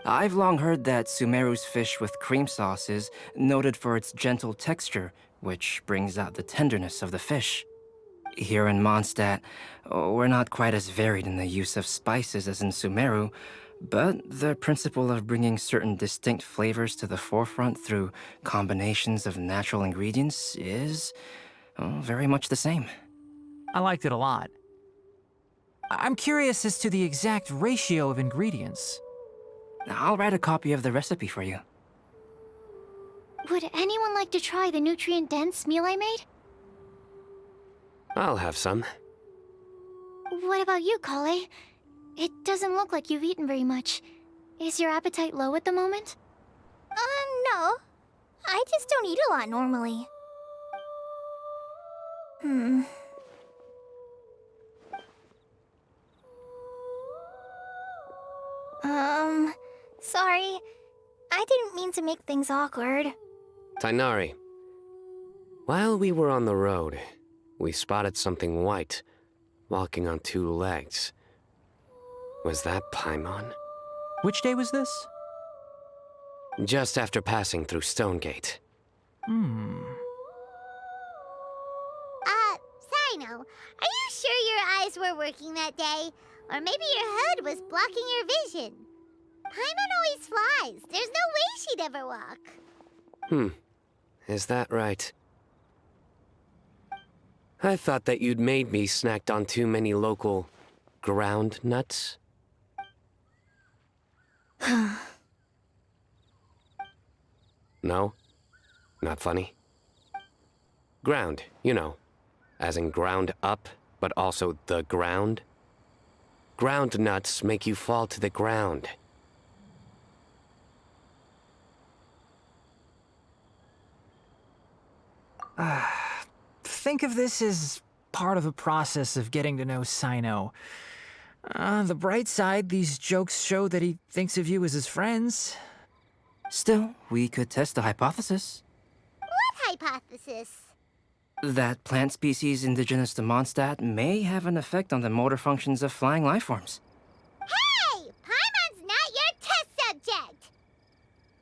I've long heard that Sumeru's fish with cream sauce is noted for its gentle texture, which brings out the tenderness of the fish. Here in Mondstadt, we're not quite as varied in the use of spices as in Sumeru, but the principle of bringing certain distinct flavors to the forefront through combinations of natural ingredients is very much the same. I liked it a lot. I'm curious as to the exact ratio of ingredients. I'll write a copy of the recipe for you. Would anyone like to try the nutrient-dense meal I made? I'll have some. What about you, Kale? It doesn't look like you've eaten very much. Is your appetite low at the moment? No. I just don't eat a lot normally. Sorry. I didn't mean to make things awkward. Tighnari, while we were on the road, we spotted something white, walking on two legs. Was that Paimon? Which day was this? Just after passing through Stonegate. Sino, are you sure your eyes were working that day? Or maybe your hood was blocking your vision? Paimon always flies. There's no way she'd ever walk. Is that right? I thought that you'd made me snacked on too many local ground nuts. No? Not funny? Ground, you know. As in ground up, but also the ground. Ground nuts make you fall to the ground. Think of this as part of the process of getting to know Sino. The bright side, these jokes show that he thinks of you as his friends. Still, we could test the hypothesis. What hypothesis? That plant species indigenous to Mondstadt may have an effect on the motor functions of flying lifeforms. Hey! Paimon's not your test subject!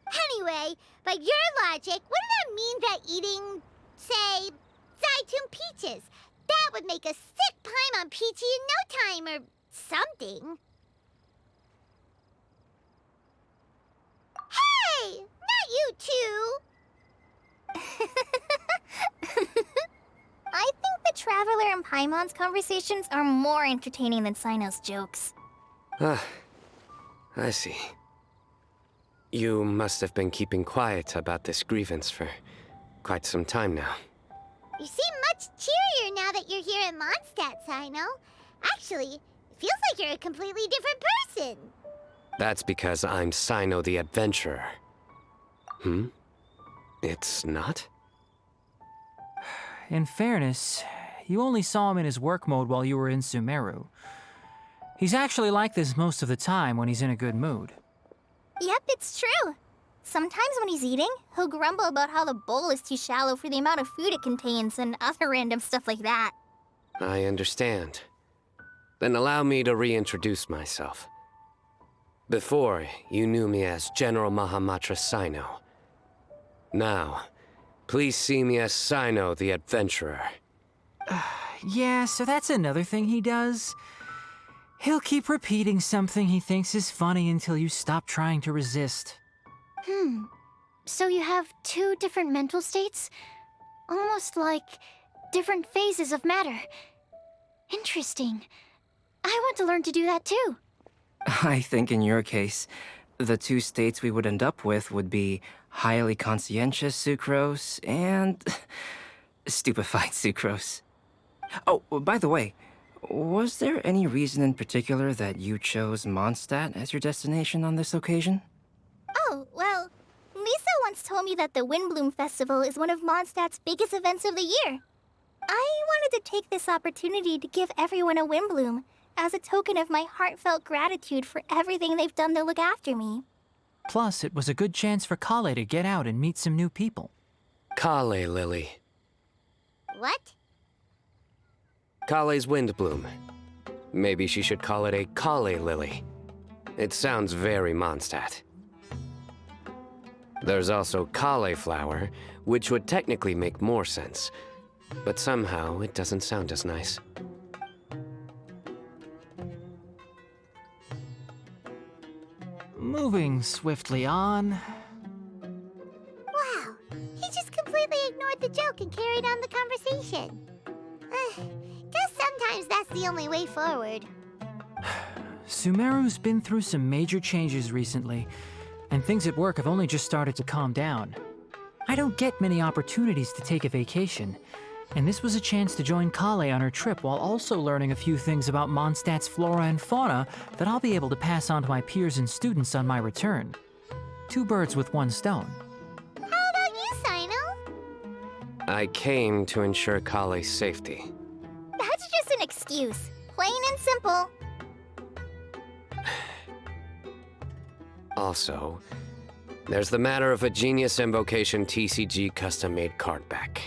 Anyway, by your logic, wouldn't that mean that eating, say, Zaitun peaches, that would make a sick Paimon peachy in no time or something? Hey! Not you two! I think the Traveler and Paimon's conversations are more entertaining than Sino's jokes. Ah, I see. You must have been keeping quiet about this grievance for quite some time now. You seem much cheerier now that you're here in Mondstadt, Sino. Actually, it feels like you're a completely different person. That's because I'm Sino the Adventurer. It's not? In fairness, you only saw him in his work mode while you were in Sumeru. He's actually like this most of the time when he's in a good mood. Yep, it's true. Sometimes when he's eating, he'll grumble about how the bowl is too shallow for the amount of food it contains and other random stuff like that. I understand. Then allow me to reintroduce myself. Before, you knew me as General Mahamatra Sino. Now, please see me as Sino the Adventurer. Yeah, so that's another thing he does. He'll keep repeating something he thinks is funny until you stop trying to resist. So you have two different mental states? Almost like different phases of matter. Interesting. I want to learn to do that too. I think in your case, the two states we would end up with would be highly conscientious sucrose and stupefied sucrose. Oh, by the way, was there any reason in particular that you chose Mondstadt as your destination on this occasion? Oh, well, Lisa once told me that the Windbloom Festival is one of Mondstadt's biggest events of the year. I wanted to take this opportunity to give everyone a Windbloom as a token of my heartfelt gratitude for everything they've done to look after me. Plus, it was a good chance for Kale to get out and meet some new people. Kale Lily. What? Kale's Windbloom. Maybe she should call it a Kale Lily. It sounds very Mondstadt. There's also Cauliflower, which would technically make more sense, but somehow it doesn't sound as nice. Moving swiftly on. Wow, he just completely ignored the joke and carried on the conversation. Guess sometimes that's the only way forward. Sumeru's been through some major changes recently, and things at work have only just started to calm down. I don't get many opportunities to take a vacation, and this was a chance to join Kale on her trip while also learning a few things about Mondstadt's flora and fauna that I'll be able to pass on to my peers and students on my return. Two birds with one stone. How about you, Sino? I came to ensure Kale's safety. That's just an excuse. Plain and simple. Also, there's the matter of a Genius Invocation TCG custom-made card back.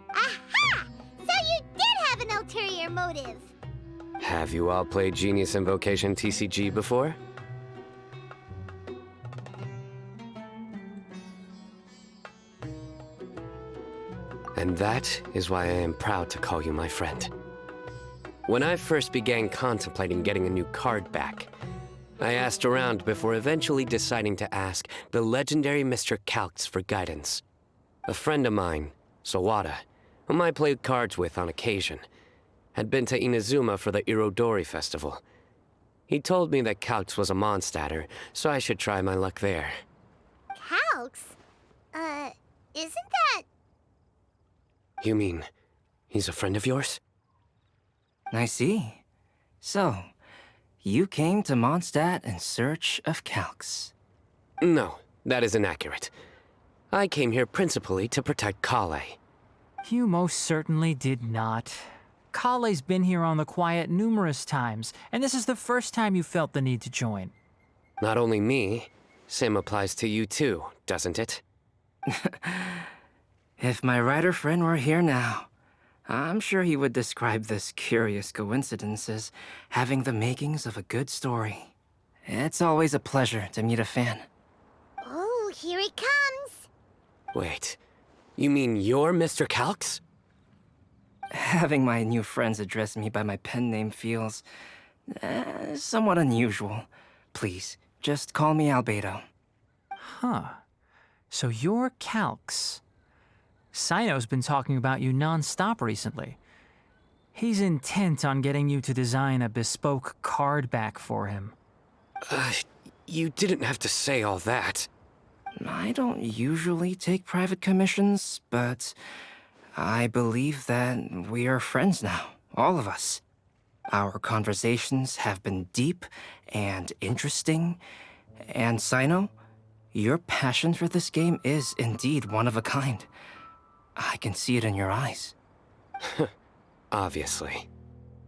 Aha! So you did have an ulterior motive. Have you all played Genius Invocation TCG before? And that is why I am proud to call you my friend. When I first began contemplating getting a new card back, I asked around before eventually deciding to ask the legendary Mr. Calx for guidance. A friend of mine, Sawada, whom I played cards with on occasion, had been to Inazuma for the Irodori Festival. He told me that Calx was a Mondstadter, so I should try my luck there. Calx? Isn't that... You mean, he's a friend of yours? I see. So, you came to Mondstadt in search of Calx. No, that is inaccurate. I came here principally to protect Kale. You most certainly did not. Kale's been here on the quiet numerous times, and this is the first time you felt the need to join. Not only me, same applies to you too, doesn't it? If my writer friend were here now, I'm sure he would describe this curious coincidence as having the makings of a good story. It's always a pleasure to meet a fan. Oh, here it comes. Wait, you mean you're Mr. Calx? Having my new friends address me by my pen name feels somewhat unusual. Please, just call me Albedo. Huh. So you're Calx. Sino's been talking about you non-stop recently. He's intent on getting you to design a bespoke card back for him. You didn't have to say all that. I don't usually take private commissions, but I believe that we are friends now, all of us. Our conversations have been deep and interesting, and Sino, your passion for this game is indeed one of a kind. I can see it in your eyes. Obviously.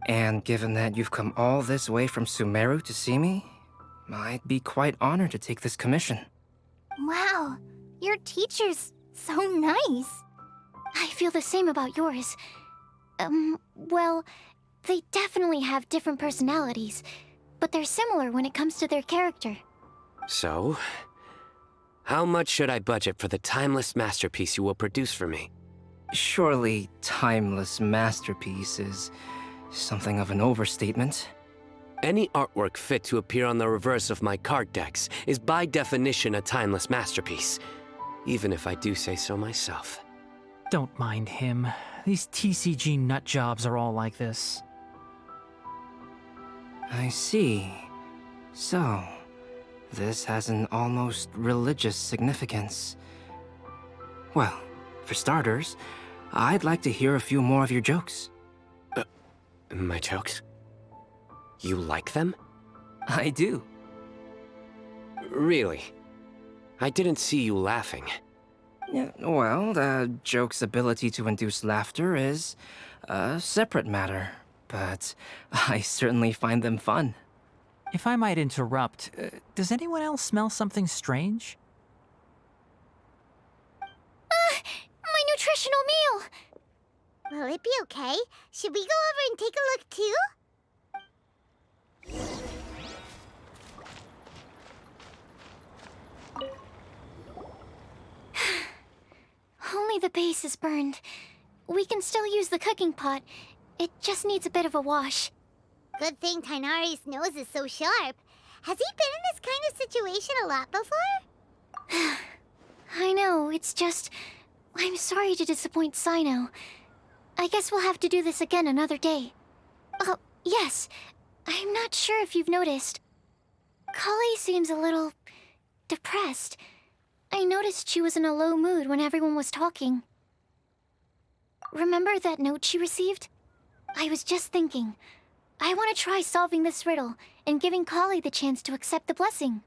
And given that you've come all this way from Sumeru to see me, I'd be quite honored to take this commission. Wow, your teacher's so nice. I feel the same about yours. Well, they definitely have different personalities, but they're similar when it comes to their character. So, how much should I budget for the timeless masterpiece you will produce for me? Surely, timeless masterpiece is something of an overstatement. Any artwork fit to appear on the reverse of my card decks is by definition a timeless masterpiece, even if I do say so myself. Don't mind him. These TCG nut jobs are all like this. I see. So, this has an almost religious significance. Well, for starters, I'd like to hear a few more of your jokes. My jokes? You like them? I do. Really? I didn't see you laughing. Yeah, well, the joke's ability to induce laughter is a separate matter, but I certainly find them fun. If I might interrupt, does anyone else smell something strange? My nutritional meal! Will it be okay? Should we go over and take a look too? Only the base is burned. We can still use the cooking pot. It just needs a bit of a wash. Good thing Tainari's nose is so sharp. Has he been in this kind of situation a lot before? I know, it's just... I'm sorry to disappoint Sino. I guess we'll have to do this again another day. Oh, yes. I'm not sure if you've noticed. Kale seems a little... depressed. I noticed she was in a low mood when everyone was talking. Remember that note she received? I was just thinking. I want to try solving this riddle and giving Kale the chance to accept the blessing.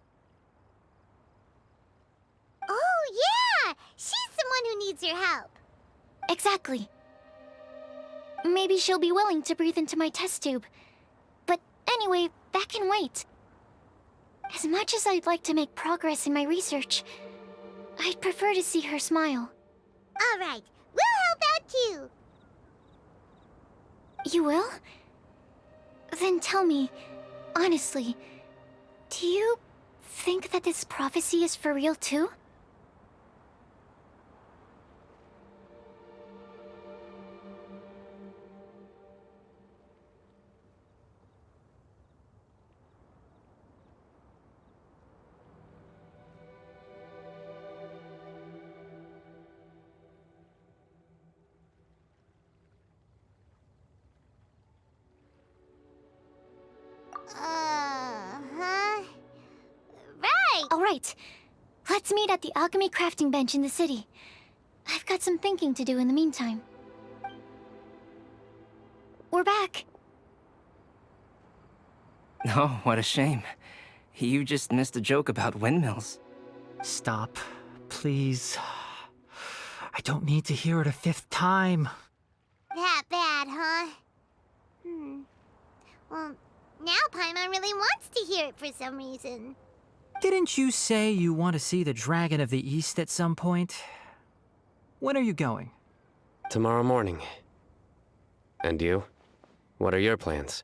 Oh, yeah! She's someone who needs your help. Exactly. Maybe she'll be willing to breathe into my test tube. But anyway, that can wait. As much as I'd like to make progress in my research, I'd prefer to see her smile. All right, we'll help out too. You will? Then tell me, honestly, do you think that this prophecy is for real too? Right! All right. Let's meet at the alchemy crafting bench in the city. I've got some thinking to do in the meantime. We're back. Oh, what a shame. You just missed a joke about windmills. Stop, please. I don't need to hear it a 5th time. That bad, huh? Well, now Paimon really wants to hear it for some reason. Didn't you say you want to see the Dragon of the East at some point? When are you going? Tomorrow morning. And you? What are your plans?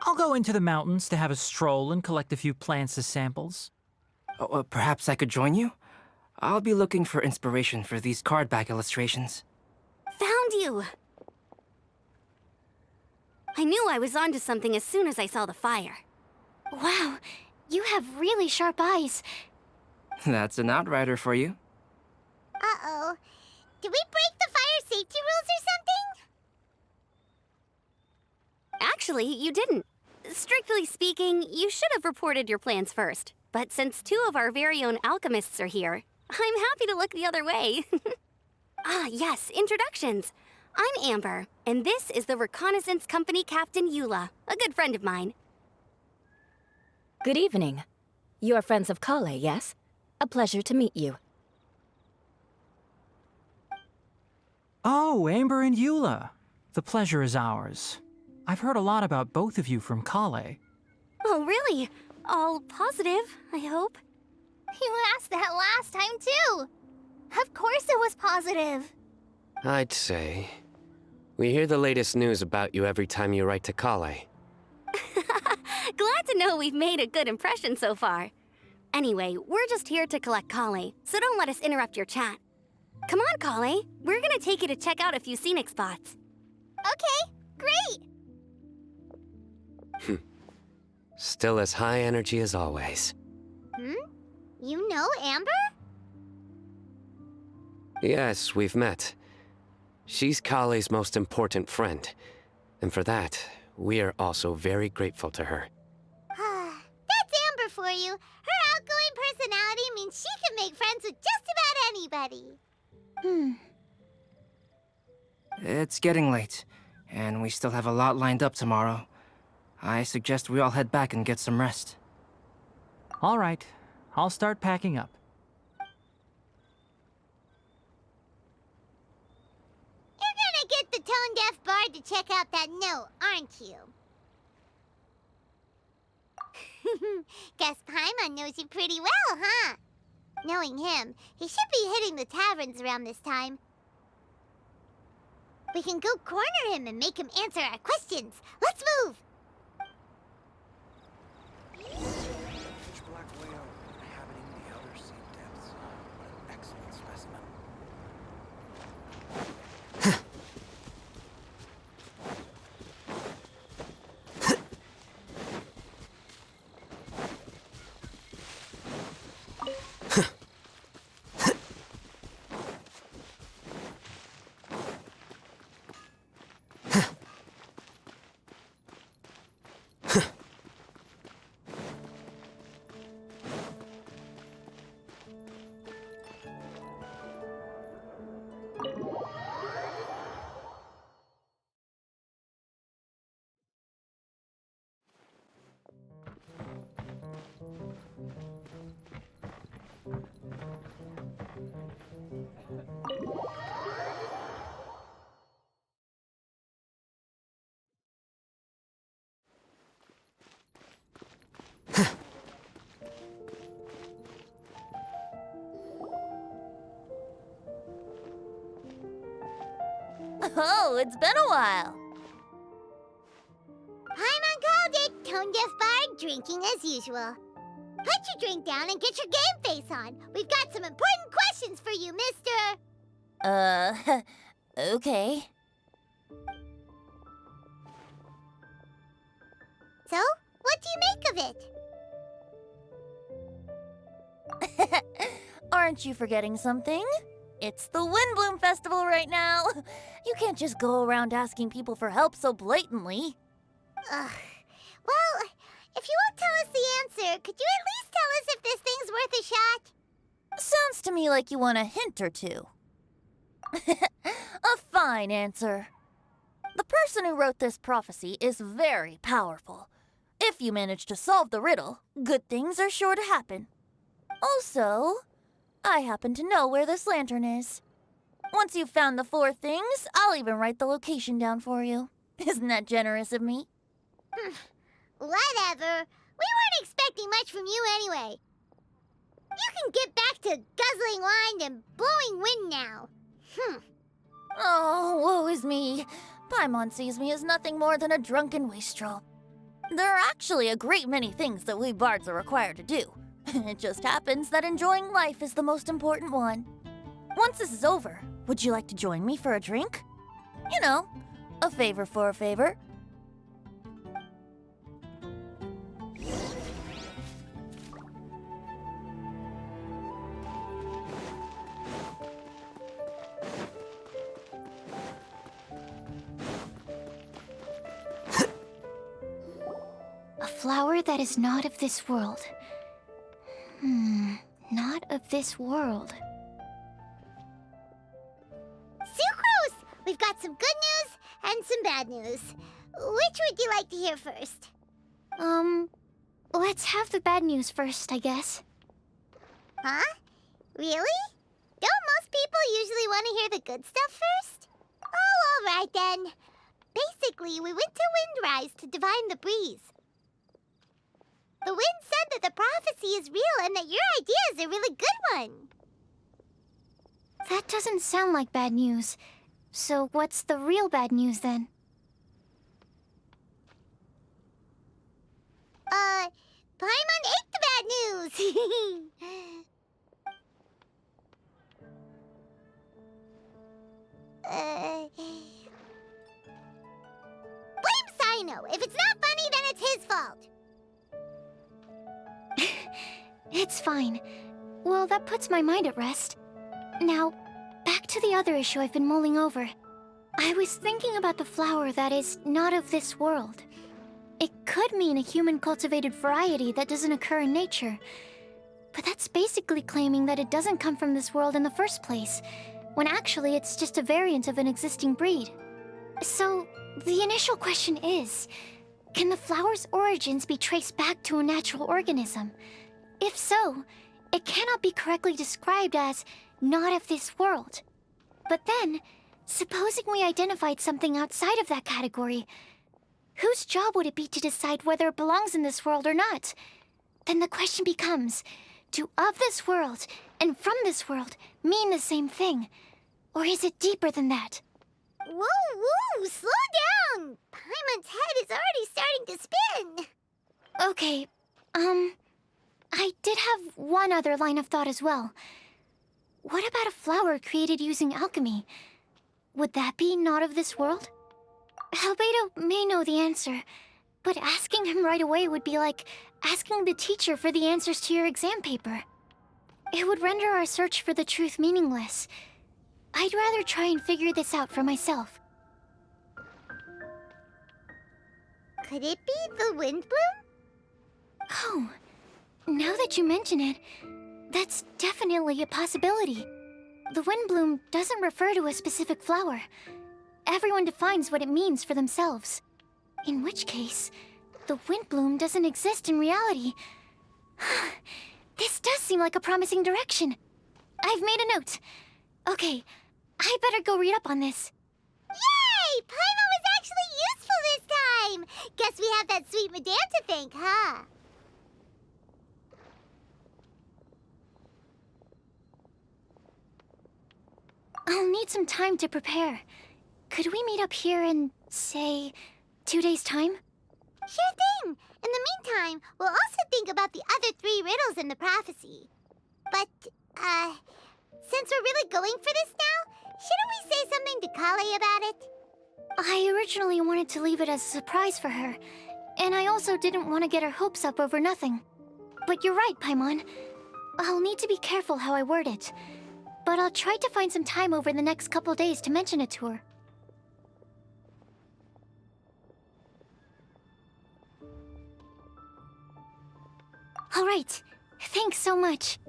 I'll go into the mountains to have a stroll and collect a few plants as samples. Oh, perhaps I could join you? I'll be looking for inspiration for these card back illustrations. Found you! I knew I was onto something as soon as I saw the fire. Wow, you have really sharp eyes. That's an outrider for you. Uh-oh. Did we break the fire safety rules or something? Actually, you didn't. Strictly speaking, you should have reported your plans first. But since 2 of our very own alchemists are here, I'm happy to look the other way. Ah, yes, introductions. I'm Amber, and this is the Reconnaissance Company Captain Eula, a good friend of mine. Good evening. You are friends of Kale, yes? A pleasure to meet you. Oh, Amber and Eula. The pleasure is ours. I've heard a lot about both of you from Kale. Oh, really? All positive, I hope. You asked that last time, too. Of course it was positive. I'd say. We hear the latest news about you every time you write to Kale. Glad to know we've made a good impression so far. Anyway, we're just here to collect Kale, so don't let us interrupt your chat. Come on, Kale. We're gonna take you to check out a few scenic spots. Okay, great. Still as high energy as always. You know Amber? Yes, we've met. She's Kale's most important friend. And for that, we are also very grateful to her. That's Amber for you. Her outgoing personality means she can make friends with just about anybody. It's getting late, and we still have a lot lined up tomorrow. I suggest we all head back and get some rest. All right, I'll start packing up. You're gonna get the tone-deaf bard to check out that note, aren't you? Guess Paimon knows you pretty well, huh? Knowing him, he should be hitting the taverns around this time. We can go corner him and make him answer our questions. Let's move! Pitch black whale inhabiting the outer sea depths. What an excellent specimen. Oh, it's been a while. Paimon called it, tone-deaf bard drinking as usual. Put your drink down and get your game face on. We've got some important questions for you, mister. Okay. So, what do you make of it? Aren't you forgetting something? It's the Windbloom Festival right now. You can't just go around asking people for help so blatantly. Ugh. Well, if you won't tell us the answer, could you at least tell us if this thing's worth a shot? Sounds to me like you want a hint or two. A fine answer. The person who wrote this prophecy is very powerful. If you manage to solve the riddle, good things are sure to happen. Also, I happen to know where this lantern is. Once you've found the 4 things, I'll even write the location down for you. Isn't that generous of me? Whatever. We weren't expecting much from you anyway. You can get back to guzzling wine and blowing wind now. Oh, woe is me. Paimon sees me as nothing more than a drunken wastrel. There are actually a great many things that we bards are required to do. It just happens that enjoying life is the most important one. Once this is over, would you like to join me for a drink? You know, a favor for a favor. A flower that is not of this world. Not of this world. Sucrose! We've got some good news and some bad news. Which would you like to hear first? Let's have the bad news first, I guess. Huh? Really? Don't most people usually want to hear the good stuff first? Oh, all right then. Basically, we went to Windrise to divine the breeze. The wind said that the prophecy is real and that your idea is a really good one. That doesn't sound like bad news. So what's the real bad news then? Paimon ate the bad news! Blame Sino. If it's not funny, then it's his fault. It's fine. Well, that puts my mind at rest. Now, back to the other issue I've been mulling over. I was thinking about the flower that is not of this world. It could mean a human-cultivated variety that doesn't occur in nature. But that's basically claiming that it doesn't come from this world in the first place, when actually it's just a variant of an existing breed. So, the initial question is, can the flower's origins be traced back to a natural organism? If so, it cannot be correctly described as not of this world. But then, supposing we identified something outside of that category, whose job would it be to decide whether it belongs in this world or not? Then the question becomes, do of this world and from this world mean the same thing? Or is it deeper than that? Whoa, slow down! Paimon's head is already starting to spin. Okay, I did have one other line of thought as well. What about a flower created using alchemy? Would that be not of this world? Albedo may know the answer, but asking him right away would be like asking the teacher for the answers to your exam paper. It would render our search for the truth meaningless. I'd rather try and figure this out for myself. Could it be the wind bloom? Oh, now that you mention it, that's definitely a possibility. The wind bloom doesn't refer to a specific flower. Everyone defines what it means for themselves. In which case, the wind bloom doesn't exist in reality. This does seem like a promising direction. I've made a note. Okay, I better go read up on this. Yay! Paimon was actually useful this time! Guess we have that sweet madame to thank, huh? I'll need some time to prepare. Could we meet up here in, say, 2 days' time? Sure thing! In the meantime, we'll also think about the other 3 riddles in the prophecy. But, since we're really going for this now, shouldn't we say something to Kale about it? I originally wanted to leave it as a surprise for her, and I also didn't want to get her hopes up over nothing. But you're right, Paimon. I'll need to be careful how I word it. But I'll try to find some time over the next couple days to mention it to her. All right. Thanks so much.